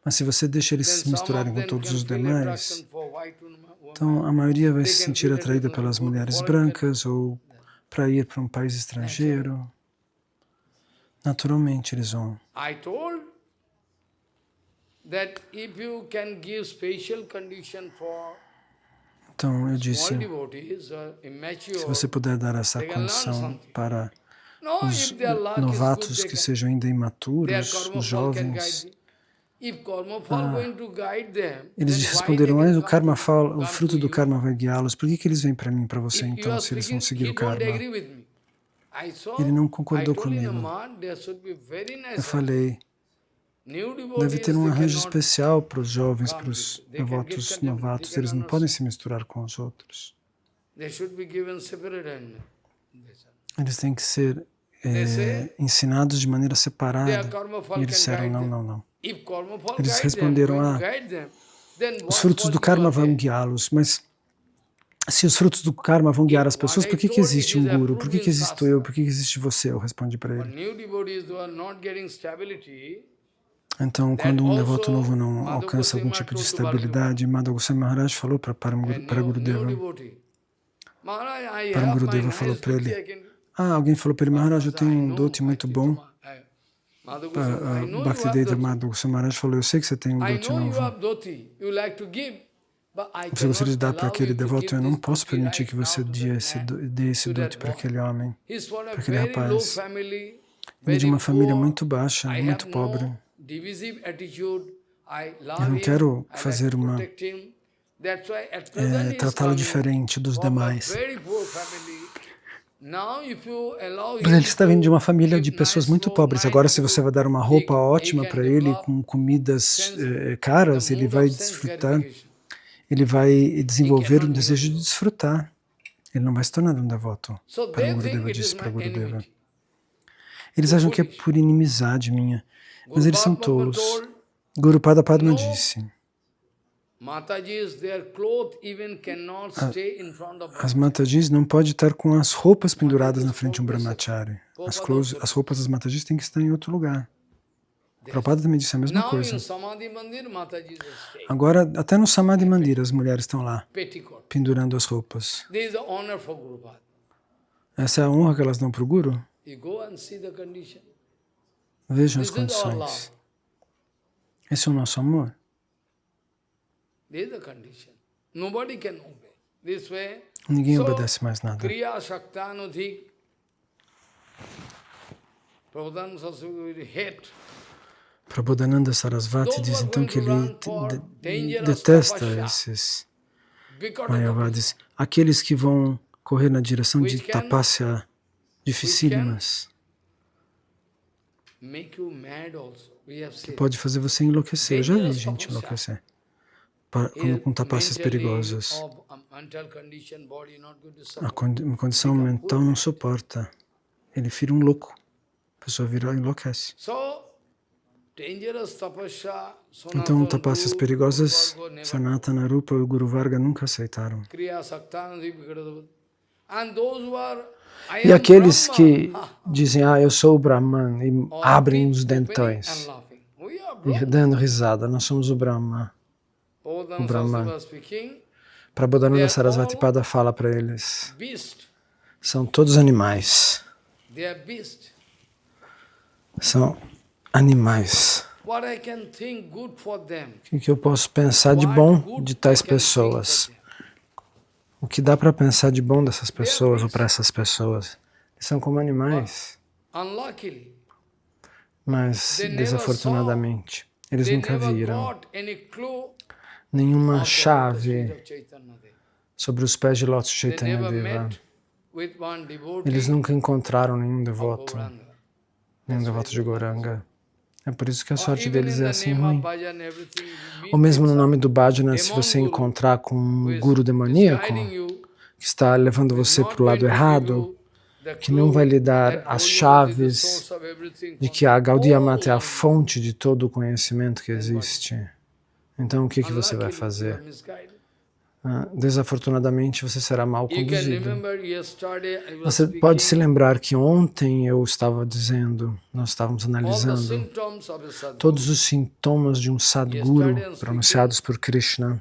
Mas se você deixa eles se misturarem com todos os demais, então a maioria vai se sentir atraída pelas mulheres brancas ou para ir para um país estrangeiro. Naturalmente eles vão. Então eu disse, se você puder dar essa condição para os novatos que sejam ainda imaturos, os jovens, eles responderam, mas o fruto do karma vai guiá-los, por que eles vêm para mim, para você então, se eles vão seguir o karma? Ele não concordou comigo. Eu falei, deve ter um arranjo especial para os jovens, para os devotos novatos. Eles não podem se misturar com os outros. Eles têm que ser ensinados de maneira separada. E eles disseram, não. Eles responderam, os frutos do karma vão guiá-los, mas se os frutos do karma vão guiar as pessoas, por que existe um guru? Por que existo eu? Por que existe você? Eu respondi para ele. Então, quando um devoto novo não alcança algum tipo de estabilidade, Madhava Goswami Maharaj falou para Gurudeva. Gurudeva falou para ele, alguém falou para ele, Maharaj, eu tenho um dote muito bom. Bhaktivedanta Madhava Goswami Maharaj falou, eu sei que você tem um dote novo. Você gostaria de dar para aquele devoto, eu não posso permitir que você dê esse dote para aquele homem, para aquele rapaz. Ele é de uma família muito baixa, muito pobre. Eu não quero fazer tratá-lo diferente dos demais. Mas ele está vindo de uma família de pessoas muito pobres. Agora, se você vai dar uma roupa ótima para ele, com comidas caras, ele vai desfrutar. Ele vai desenvolver um desejo de desfrutar. Ele não vai se tornar um devoto. Para Gurudeva disse para Gurudeva. Eles acham que é por inimizade minha, mas eles são tolos. Guru Pada Padma disse, as Matajis não podem estar com as roupas penduradas na frente de um brahmachari. As roupas das Matajis têm que estar em outro lugar. Prabhupada também disse a mesma coisa. Agora, até no Samadhi Mandir, as mulheres estão lá, pendurando as roupas. Essa é a honra que elas dão para o Guru? Vejam as condições. Esse é o nosso amor. Ninguém obedece mais nada. Prabodhananda Sarasvati diz então que ele detesta esses mayavadis, aqueles que vão correr na direção de tapasya dificílimas, que pode fazer você enlouquecer. Eu já vi gente enlouquecer com tapasyas perigosas. A condição mental não suporta. Ele vira um louco. A pessoa enlouquece. Então, tapasyas perigosas, Sanatana, Rupa e Guru Varga nunca aceitaram. E aqueles que dizem, eu sou o Brahman, e abrem os dentões, e dando risada, nós somos o Brahman. O Brahman. Prabodhananda Sarasvati Pada fala para eles, são todos animais. São animais. O que eu posso pensar de bom de tais pessoas? O que dá para pensar de bom dessas pessoas ou para essas pessoas? Eles são como animais. Mas, desafortunadamente, eles nunca viram nenhuma chave sobre os pés de lótus de Chaitanya Deva. Eles nunca encontraram nenhum devoto de Gauranga. É por isso que a sorte deles é assim ruim. Ou mesmo no nome do bhajana, se você encontrar com um guru demoníaco que está levando você para o lado errado, que não vai lhe dar as chaves de que a Gaudiya Mata é a fonte de todo o conhecimento que existe, então o que você vai fazer? Desafortunadamente, você será mal conduzido. Você pode se lembrar que ontem eu estava dizendo, nós estávamos analisando todos os sintomas de um Sadguru pronunciados por Krishna.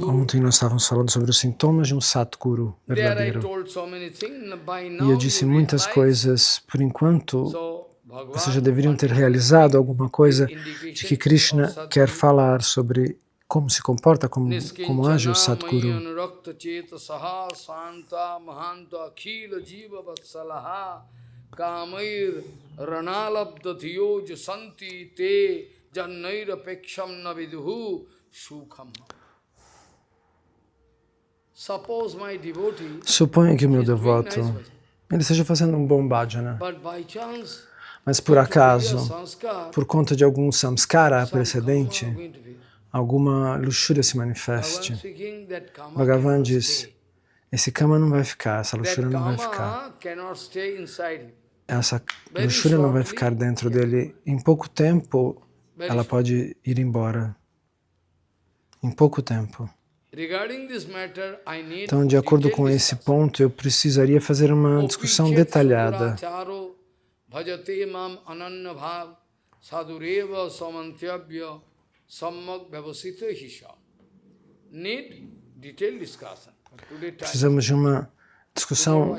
Ontem nós estávamos falando sobre os sintomas de um Sadguru verdadeiro. E eu disse muitas coisas, por enquanto, vocês já deveriam ter realizado alguma coisa de que Krishna quer falar sobre como se comporta, como age o Sadguru. Suponha que o meu devoto ele esteja fazendo um bom bhajana, mas por acaso, por conta de algum samskara precedente, alguma luxúria se manifeste. Bhagavan diz, esse kama não vai ficar, essa luxúria não vai ficar. Essa luxúria não vai ficar dentro dele. Em pouco tempo, ela pode ir embora. Em pouco tempo. Então, de acordo com esse ponto, eu precisaria fazer uma discussão detalhada. Precisamos de uma discussão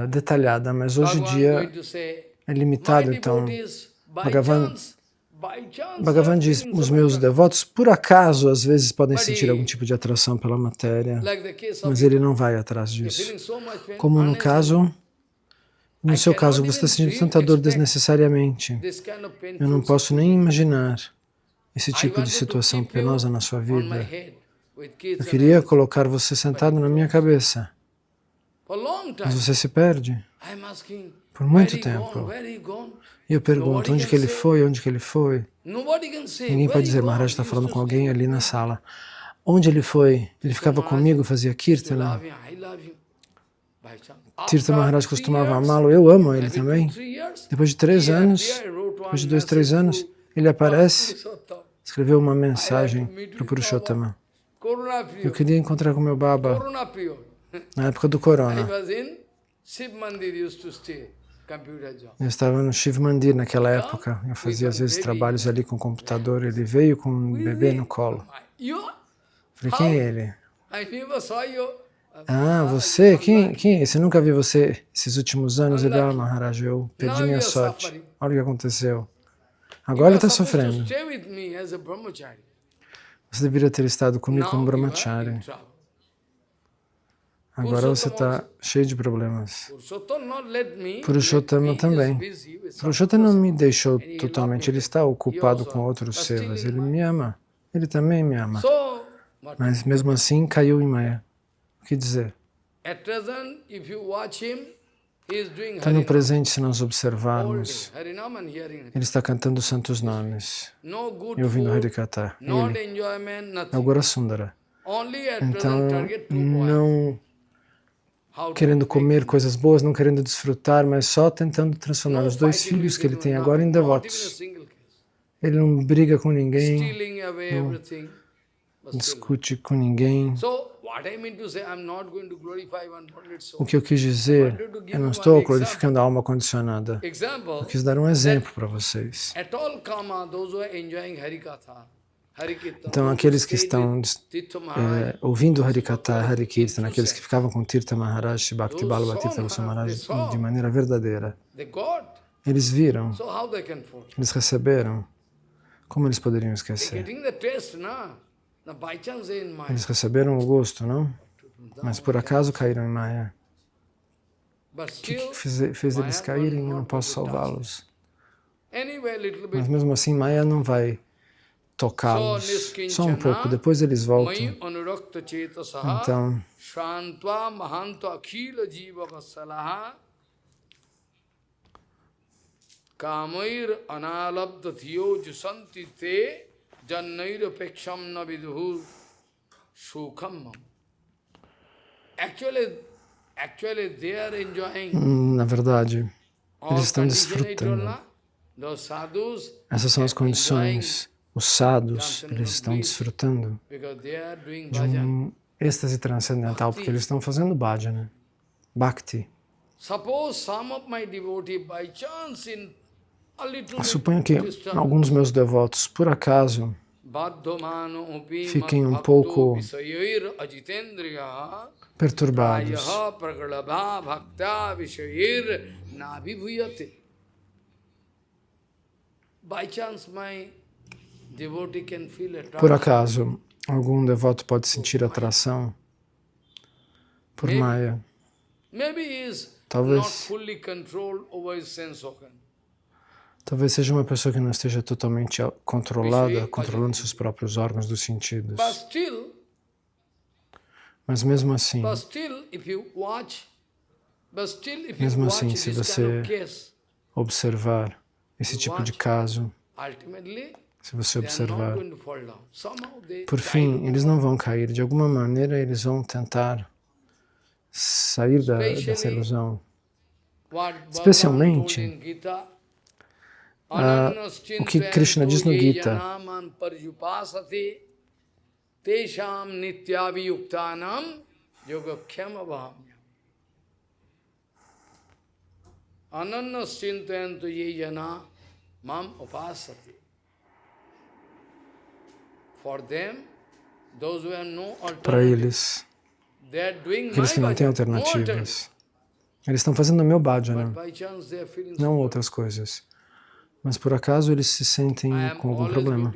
detalhada, mas hoje em dia é limitado, então Bhagavan diz, os meus devotos, por acaso, às vezes podem sentir algum tipo de atração pela matéria, mas ele não vai atrás disso. Como no seu caso, você está sentindo tanta dor desnecessariamente. Eu não posso nem imaginar esse tipo de situação penosa na sua vida. Eu queria colocar você sentado na minha cabeça, mas você se perde por muito tempo. E eu pergunto, onde que ele foi, onde que ele foi? Ninguém pode dizer, Maharaj está falando com alguém ali na sala. Onde ele foi? Ele ficava comigo, fazia kirtana. Tirtha Maharaj costumava amá-lo, eu amo ele também. Depois de 3 anos, depois de 2, 3 anos, ele aparece, escreveu uma mensagem para o Purushottama. Eu queria encontrar com meu Baba na época do Corona. Eu estava no Shiv Mandir naquela época. Eu fazia às vezes trabalhos ali com o computador. Ele veio com um bebê no colo. Falei, quem é ele? Você? Quem é? Você nunca viu você esses últimos anos? Ele, Maharaj, eu perdi minha sorte. Olha o que aconteceu. Agora ele está sofrendo. Você deveria ter estado comigo como brahmachari. Agora você está cheio de problemas. Purushotama também. Purushotama não me deixou totalmente, ele está ocupado com outros sevas, ele me ama, ele também me ama. Mas mesmo assim caiu em Maya. O que dizer? Está no presente, se nós observarmos, ele está cantando os santos nomes e ouvindo Harikata. Ele é o Gorasundara. Então, não querendo comer coisas boas, não querendo desfrutar, mas só tentando transformar os dois filhos que ele tem agora em devotos. Ele não briga com ninguém, não discute com ninguém. O que eu quis dizer, eu não estou glorificando a alma condicionada. Eu quis dar um exemplo para vocês. Então, aqueles que estão ouvindo Harikata, Harikirtana, aqueles que ficavam com Tirtha Maharaj, Bhakti Ballabha Tirtha Goswami Maharaj de maneira verdadeira, eles viram, eles receberam, como eles poderiam esquecer? Eles receberam o gosto, não? Mas por acaso caíram em Maya. O que fez eles caírem? Eu não posso salvá-los. Mas mesmo assim, Maya não vai tocá-los. Só um pouco, depois eles voltam. Então, Kamair analabda thiyo jusanti te jannair peksham na viduhu sukham. Actually they are enjoying. Na verdade, eles estão desfrutando. Essas são as condições. Os sadhus, eles estão desfrutando de um êxtase transcendental, porque eles estão fazendo bhajana, bhakti. Suponho que alguns dos meus devotos, por acaso, fiquem um pouco perturbados. Por acaso, algum devoto pode sentir atração por Maya. Talvez seja uma pessoa que não esteja totalmente controlada, controlando seus próprios órgãos dos sentidos. Mas mesmo assim, se você observar esse tipo de caso, se você observar, por fim, eles não vão cair. De alguma maneira, eles vão tentar sair dessa ilusão. Especialmente, o que Krishna diz no Gita. Para eles, aqueles que não têm alternativas, eles estão fazendo o meu bhajana, não outras coisas. Mas por acaso eles se sentem com algum problema,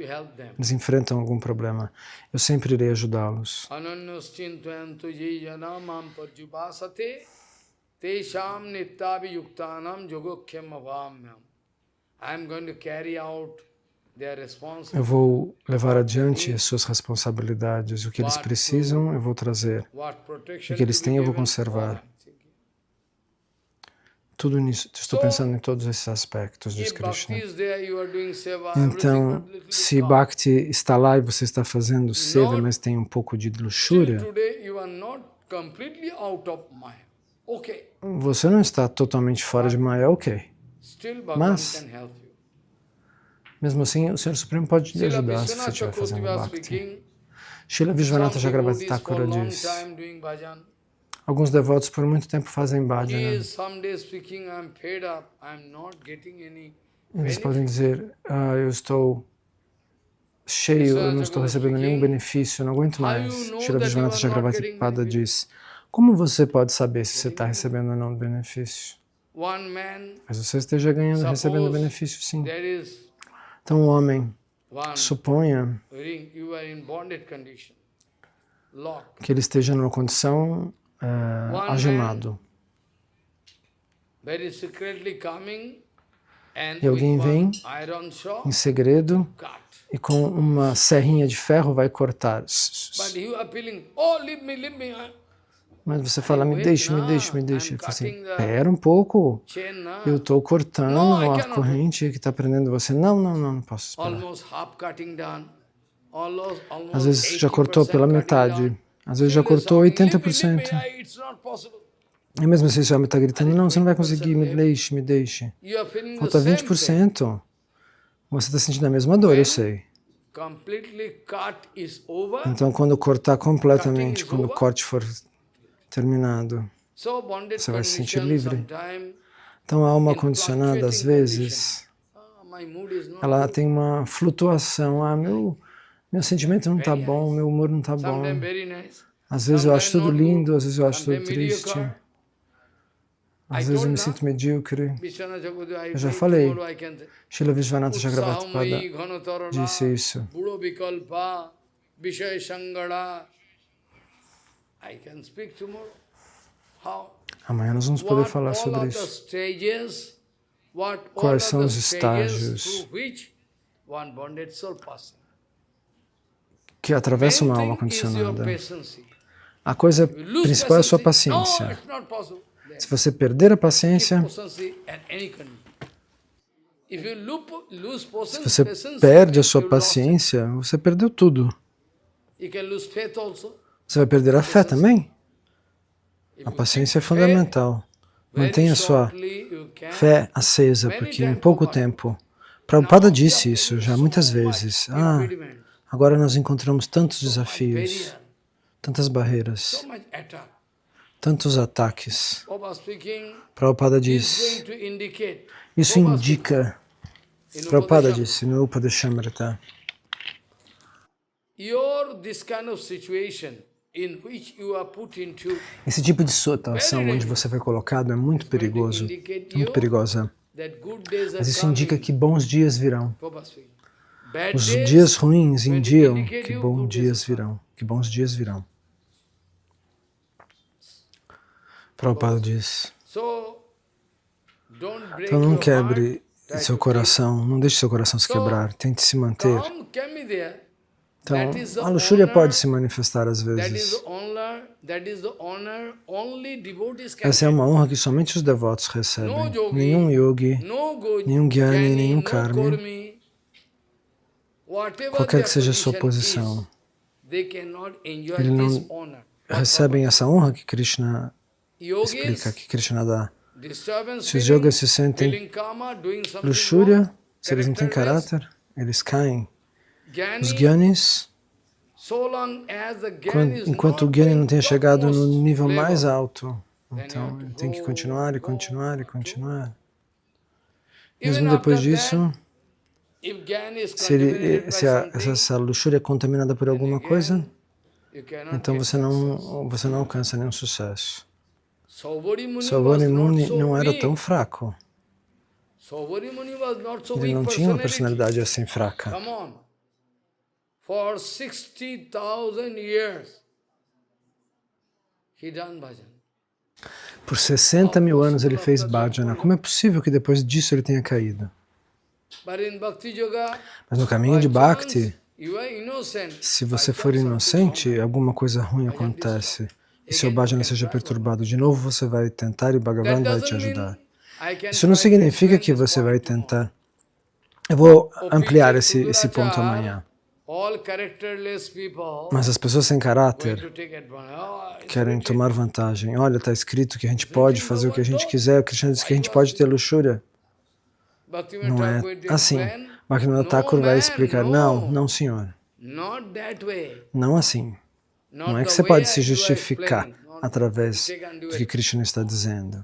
eles enfrentam algum problema. Eu sempre irei ajudá-los. Eu vou levar adiante as suas responsabilidades. O que eles precisam, eu vou trazer. O que eles têm, eu vou conservar. Tudo nisso, estou pensando em todos esses aspectos, diz Krishna. Então, se Bhakti está lá e você está fazendo seva, mas tem um pouco de luxúria, você não está totalmente fora de Maya, ok. Mas, mesmo assim, o Senhor Supremo pode te ajudar se você estiver fazendo Bhakti. Srila Vishwanatha Chakrabarti Thakura diz: alguns devotos por muito tempo fazem bhajana. Eles podem dizer, eu estou cheio, eu não estou recebendo nenhum benefício, eu não aguento mais. Srila Vishwanatha Chakrabarti Pada diz, como você pode saber se você está recebendo ou não benefício? Mas você esteja recebendo benefício, sim. Então, o homem, suponha que ele esteja numa condição algemado. E alguém vem em segredo e com uma serrinha de ferro vai cortar. Mas você fala, me deixe, me deixe, me deixe. Ele fala assim, espera um pouco, eu estou cortando a corrente que está prendendo você. Não, não, não, não posso esperar. Às vezes já cortou pela metade, às vezes já cortou 80%. E mesmo assim esse homem está gritando, não, você não vai conseguir, me deixe, me deixe. Falta 20%. Você está sentindo a mesma dor, eu sei. Então quando cortar completamente, quando o corte for terminado, você vai se sentir livre. Então a alma condicionada, às vezes, ela tem uma flutuação. Meu sentimento não está bom, meu humor não está bom. Às vezes eu acho tudo lindo, às vezes eu acho tudo triste. Às vezes eu me sinto medíocre. Eu já falei. Srila Vishwanatha Chakravartipada disse isso. Amanhã nós vamos poder falar sobre isso. Quais são os estágios que atravessam uma alma condicionada? A coisa principal é a sua paciência. Se você perder a paciência, se você perde a sua paciência, você perdeu tudo. Você vai perder a fé também. A paciência é fundamental. Mantenha a sua fé acesa, porque em pouco tempo, Prabhupada disse isso já muitas vezes. Agora nós encontramos tantos desafios, tantas barreiras, tantos ataques. Prabhupada diz, isso indica, Prabhupada disse no Upadeshamrita, esse tipo de situação onde você foi colocado é muito perigoso, muito perigosa. Mas isso indica que bons dias virão. Os dias ruins indicam que bons dias virão, que bons dias virão. Prabhupada diz, então não quebre seu coração, não deixe seu coração se quebrar, tente se manter. Então, a luxúria pode se manifestar às vezes. Essa é uma honra que somente os devotos recebem. Nenhum yogi, nenhum gyani, nenhum karmi, qualquer que seja a sua posição, eles não recebem essa honra que Krishna explica, que Krishna dá. Se os yogas se sentem luxúria, se eles não têm caráter, eles caem. Os gyanis, enquanto o gyani não tenha chegado no nível mais alto, então ele tem que continuar e continuar e continuar. Mesmo depois disso, se essa luxúria é contaminada por alguma coisa, então você não alcança nenhum sucesso. Saubhari Muni não era tão fraco. Ele não tinha uma personalidade assim fraca. For 60,000 years, he done bhajan. Por 60 mil anos ele fez bhajana. Como é possível que depois disso ele tenha caído? Mas no caminho de Bhakti, se você for inocente, alguma coisa ruim acontece. E seu bhajana seja perturbado de novo, você vai tentar e o Bhagavan vai te ajudar. Isso não significa que você vai tentar. Eu vou ampliar esse ponto amanhã. Mas as pessoas sem caráter querem tomar vantagem. Olha, está escrito que a gente pode fazer o que a gente quiser. O Krishna diz que a gente pode ter luxúria. Não é assim. Bhaktivinoda Thakur vai explicar. Não, não, senhor. Não assim. Não é que você pode se justificar através do que Krishna está dizendo.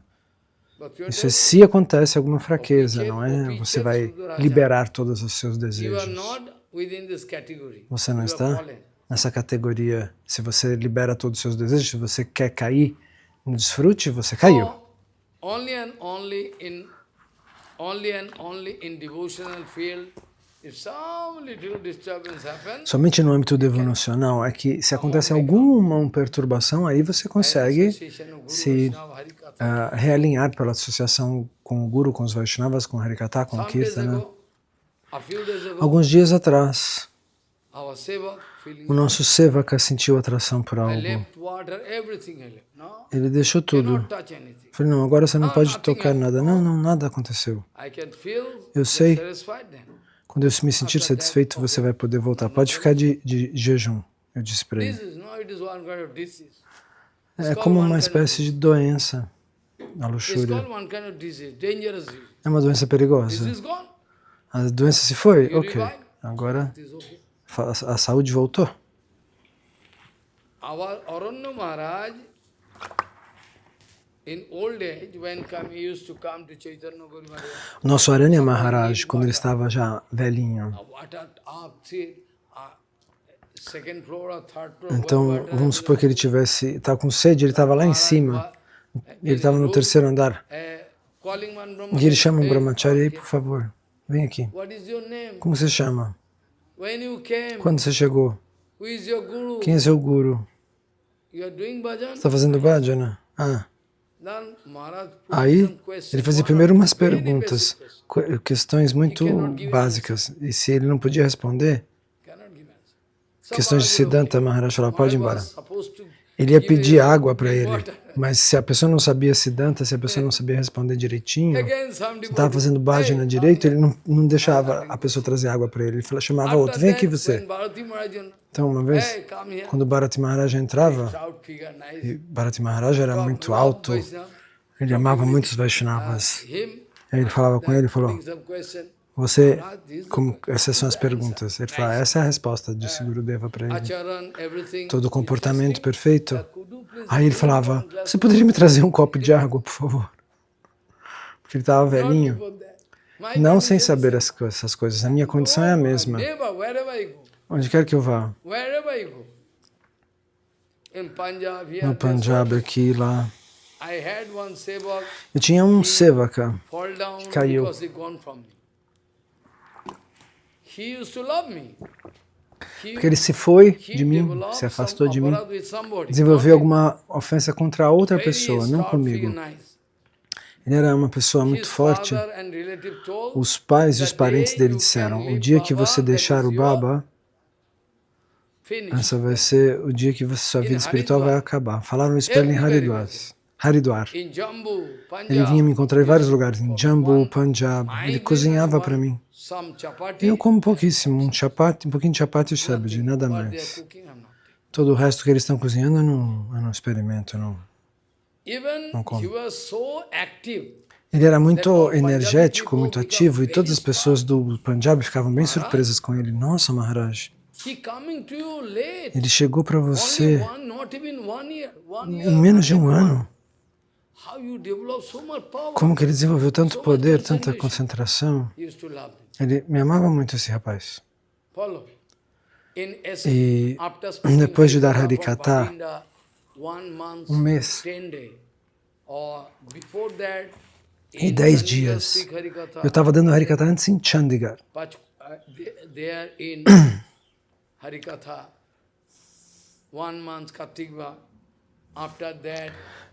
Isso é se acontece alguma fraqueza, não é? Você vai liberar todos os seus desejos. Você não está nessa categoria. Se você libera todos os seus desejos, se você quer cair no desfrute, você caiu. Somente no âmbito devocional é que se acontece alguma perturbação, aí você consegue se realinhar pela associação com o Guru, com os Vaishnavas, com o Harikata, com o Kirtana. Alguns dias atrás, o nosso Sevaka sentiu atração por algo. Ele deixou tudo. Falei, não, agora você não pode tocar nada. Não, nada aconteceu. Eu sei. Quando eu me sentir satisfeito, você vai poder voltar. Pode ficar de jejum, eu disse para ele. É como uma espécie de doença, a luxúria. É uma doença perigosa. A doença se foi? Ok. Agora a saúde voltou. O nosso Aranya Maharaj, quando ele estava já velhinho, então vamos supor que ele estava com sede, ele estava lá em cima, ele estava no terceiro andar, e ele chama um brahmachari, aí, por favor, vem aqui. Como você chama? Quando você chegou? Quem é seu guru? Você está fazendo bhajana? Aí, ele fazia primeiro umas perguntas, questões muito básicas, e se ele não podia responder, questões de Siddhanta, Maharaj falava, pode ir embora. Ele ia pedir água para ele, mas se a pessoa não sabia Siddhanta, se a pessoa não sabia responder direitinho, se estava fazendo bhajana direito, ele não deixava a pessoa trazer água para ele, ele chamava outro, vem aqui você. Então, uma vez, quando Bharati Maharaj entrava, e Bharati Maharaj era muito alto, ele amava muitos Vaishnavas. Aí ele falava com ele e falou, você, essas são as perguntas. Ele falou, essa é a resposta, disse Gurudeva para ele. Todo comportamento perfeito. Aí ele falava, você poderia me trazer um copo de água, por favor? Porque ele estava velhinho. Não sem saber essas coisas. A minha condição é a mesma. Onde quer que eu vá. No Punjab, aqui, lá. Eu tinha um sevaka que caiu. Porque ele se foi de mim, se afastou de mim, desenvolveu alguma ofensa contra outra pessoa, não comigo. Ele era uma pessoa muito forte. Os pais e os parentes dele disseram, o dia que você deixar o Baba, essa vai ser o dia que sua vida espiritual vai acabar. Falaram isso para ele em Haridwar. Ele vinha me encontrar em vários lugares, em Jambu, Punjab. Ele cozinhava para mim. Eu como pouquíssimo, um pouquinho de chapati e sabji, nada mais. Todo o resto que eles estão cozinhando eu não experimento, não como. Ele era muito energético, muito ativo, e todas as pessoas do Punjab ficavam bem surpresas com ele. Nossa, Maharaj, ele chegou para você em menos de um ano. Como que ele desenvolveu tanto poder, tanta concentração? Ele me amava muito, esse rapaz. E depois de dar Harikata, um mês e 10 dias, eu estava dando Harikata antes em Chandigarh.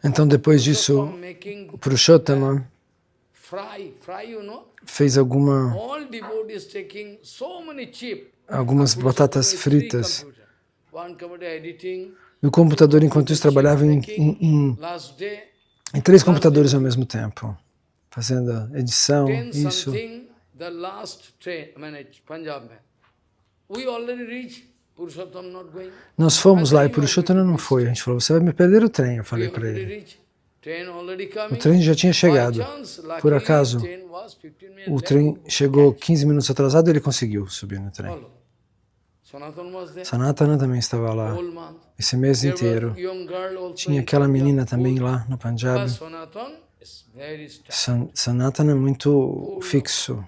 Então, depois disso, o Purushottama fez algumas batatas fritas. E o computador, enquanto isso, trabalhava em 3 computadores ao mesmo tempo, fazendo a edição, isso. Nós fomos lá e Purushottama não foi. A gente falou, você vai me perder o trem, eu falei para ele. O trem já tinha chegado. Por acaso, o trem chegou 15 minutos atrasado e ele conseguiu subir no trem. Sanatana também estava lá, esse mês inteiro. Tinha aquela menina também lá no Punjab. Sanatana é muito fixo.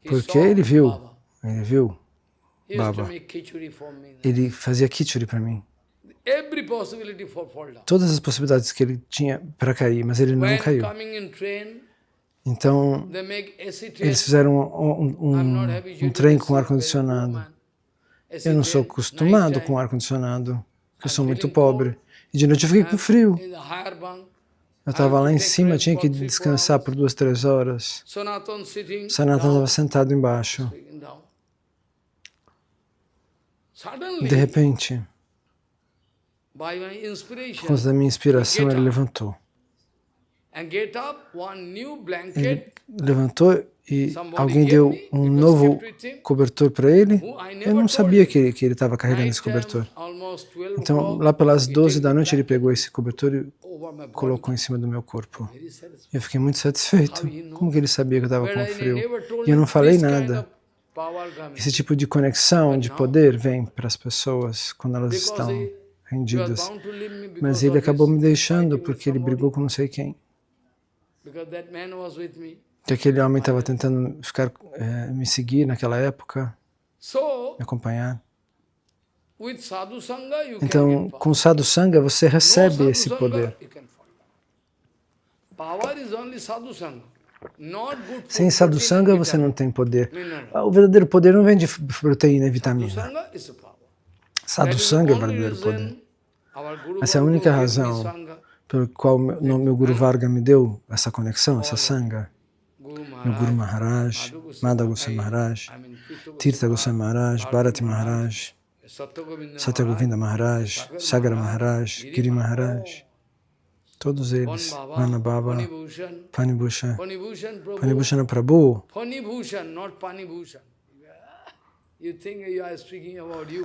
Porque ele viu Baba. Ele fazia khichdi para mim. Todas as possibilidades que ele tinha para cair, mas ele não caiu. Então, eles fizeram um trem com ar-condicionado. Eu não sou acostumado com ar-condicionado, porque eu sou muito pobre. E de noite eu fiquei com frio. Eu estava lá em cima, tinha que descansar por 2, 3 horas. Sanatana estava sentado embaixo. De repente, por causa da minha inspiração, ele levantou. Ele levantou e alguém deu um novo cobertor para ele. Eu não sabia que ele estava carregando esse cobertor. Então, lá pelas 12 da noite, ele pegou esse cobertor e colocou em cima do meu corpo. Eu fiquei muito satisfeito. Como que ele sabia que eu estava com frio? E eu não falei nada. Esse tipo de conexão, de poder, vem para as pessoas quando elas estão rendidas. Mas ele acabou me deixando porque ele brigou com não sei quem. Que aquele homem estava tentando me seguir naquela época, me acompanhar. Então, com sadhu sangha, você recebe esse poder. Sem sadhu sangha, você não tem poder. O verdadeiro poder não vem de proteína e vitamina. Sadhu sangha é o verdadeiro poder. Essa é a única razão pelo qual meu Guru Varga me deu essa conexão, essa sangha. Meu Guru Maharaj, Madha Goswami Maharaj, Tirtha Goswami Maharaj, Bharati Maharaj, Satya Govinda Maharaj, Sagara Maharaj, Giri Maharaj, todos eles, Vana Baba, Pani Bhushan, Pani Bhushan Prabhu.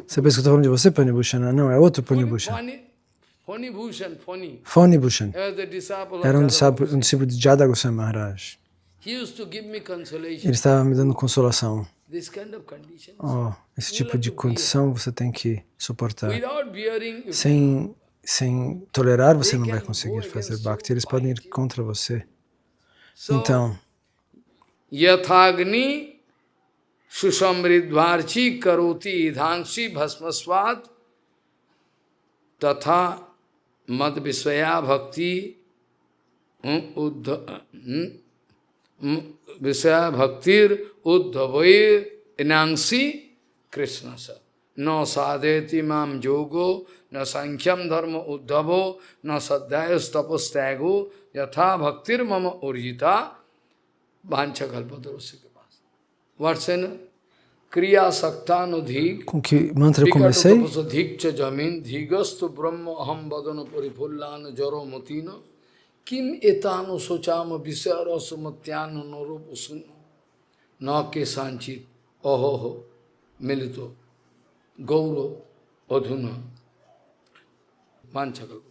Você pensa que eu estou falando de você, Pani Bhushan? Não, é outro Pani Bhushan. Phani Bhushan era um discípulo de Jada Goswami Maharaj. Ele estava me dando consolação. Esse tipo de condição você tem que suportar. Sem tolerar, você não vai conseguir fazer bhakti. Eles podem ir contra você. Então, Yathagni susamridvarchi karoti idhansi bhasmasvad tatha mad visvaya bhakti visvaya bhaktir uddhavair inangsi Krishna sa. No sadeti mam yogo, no sankyam dharma uddhavo, no sadhyayas tapastago, yatha bhaktir mama urjita, vancha kalpatarosya ke paas. What's in kriya saktanudhik, com que mantra eu comecei? Dhikcha jamin, dhigastu brahma aham vadana paripullana jaro mutina, kim etano sochama visara sumatyano narup usunno, na ke sanchit, oho milito, gauro adhuna, vancha kalpatarosya.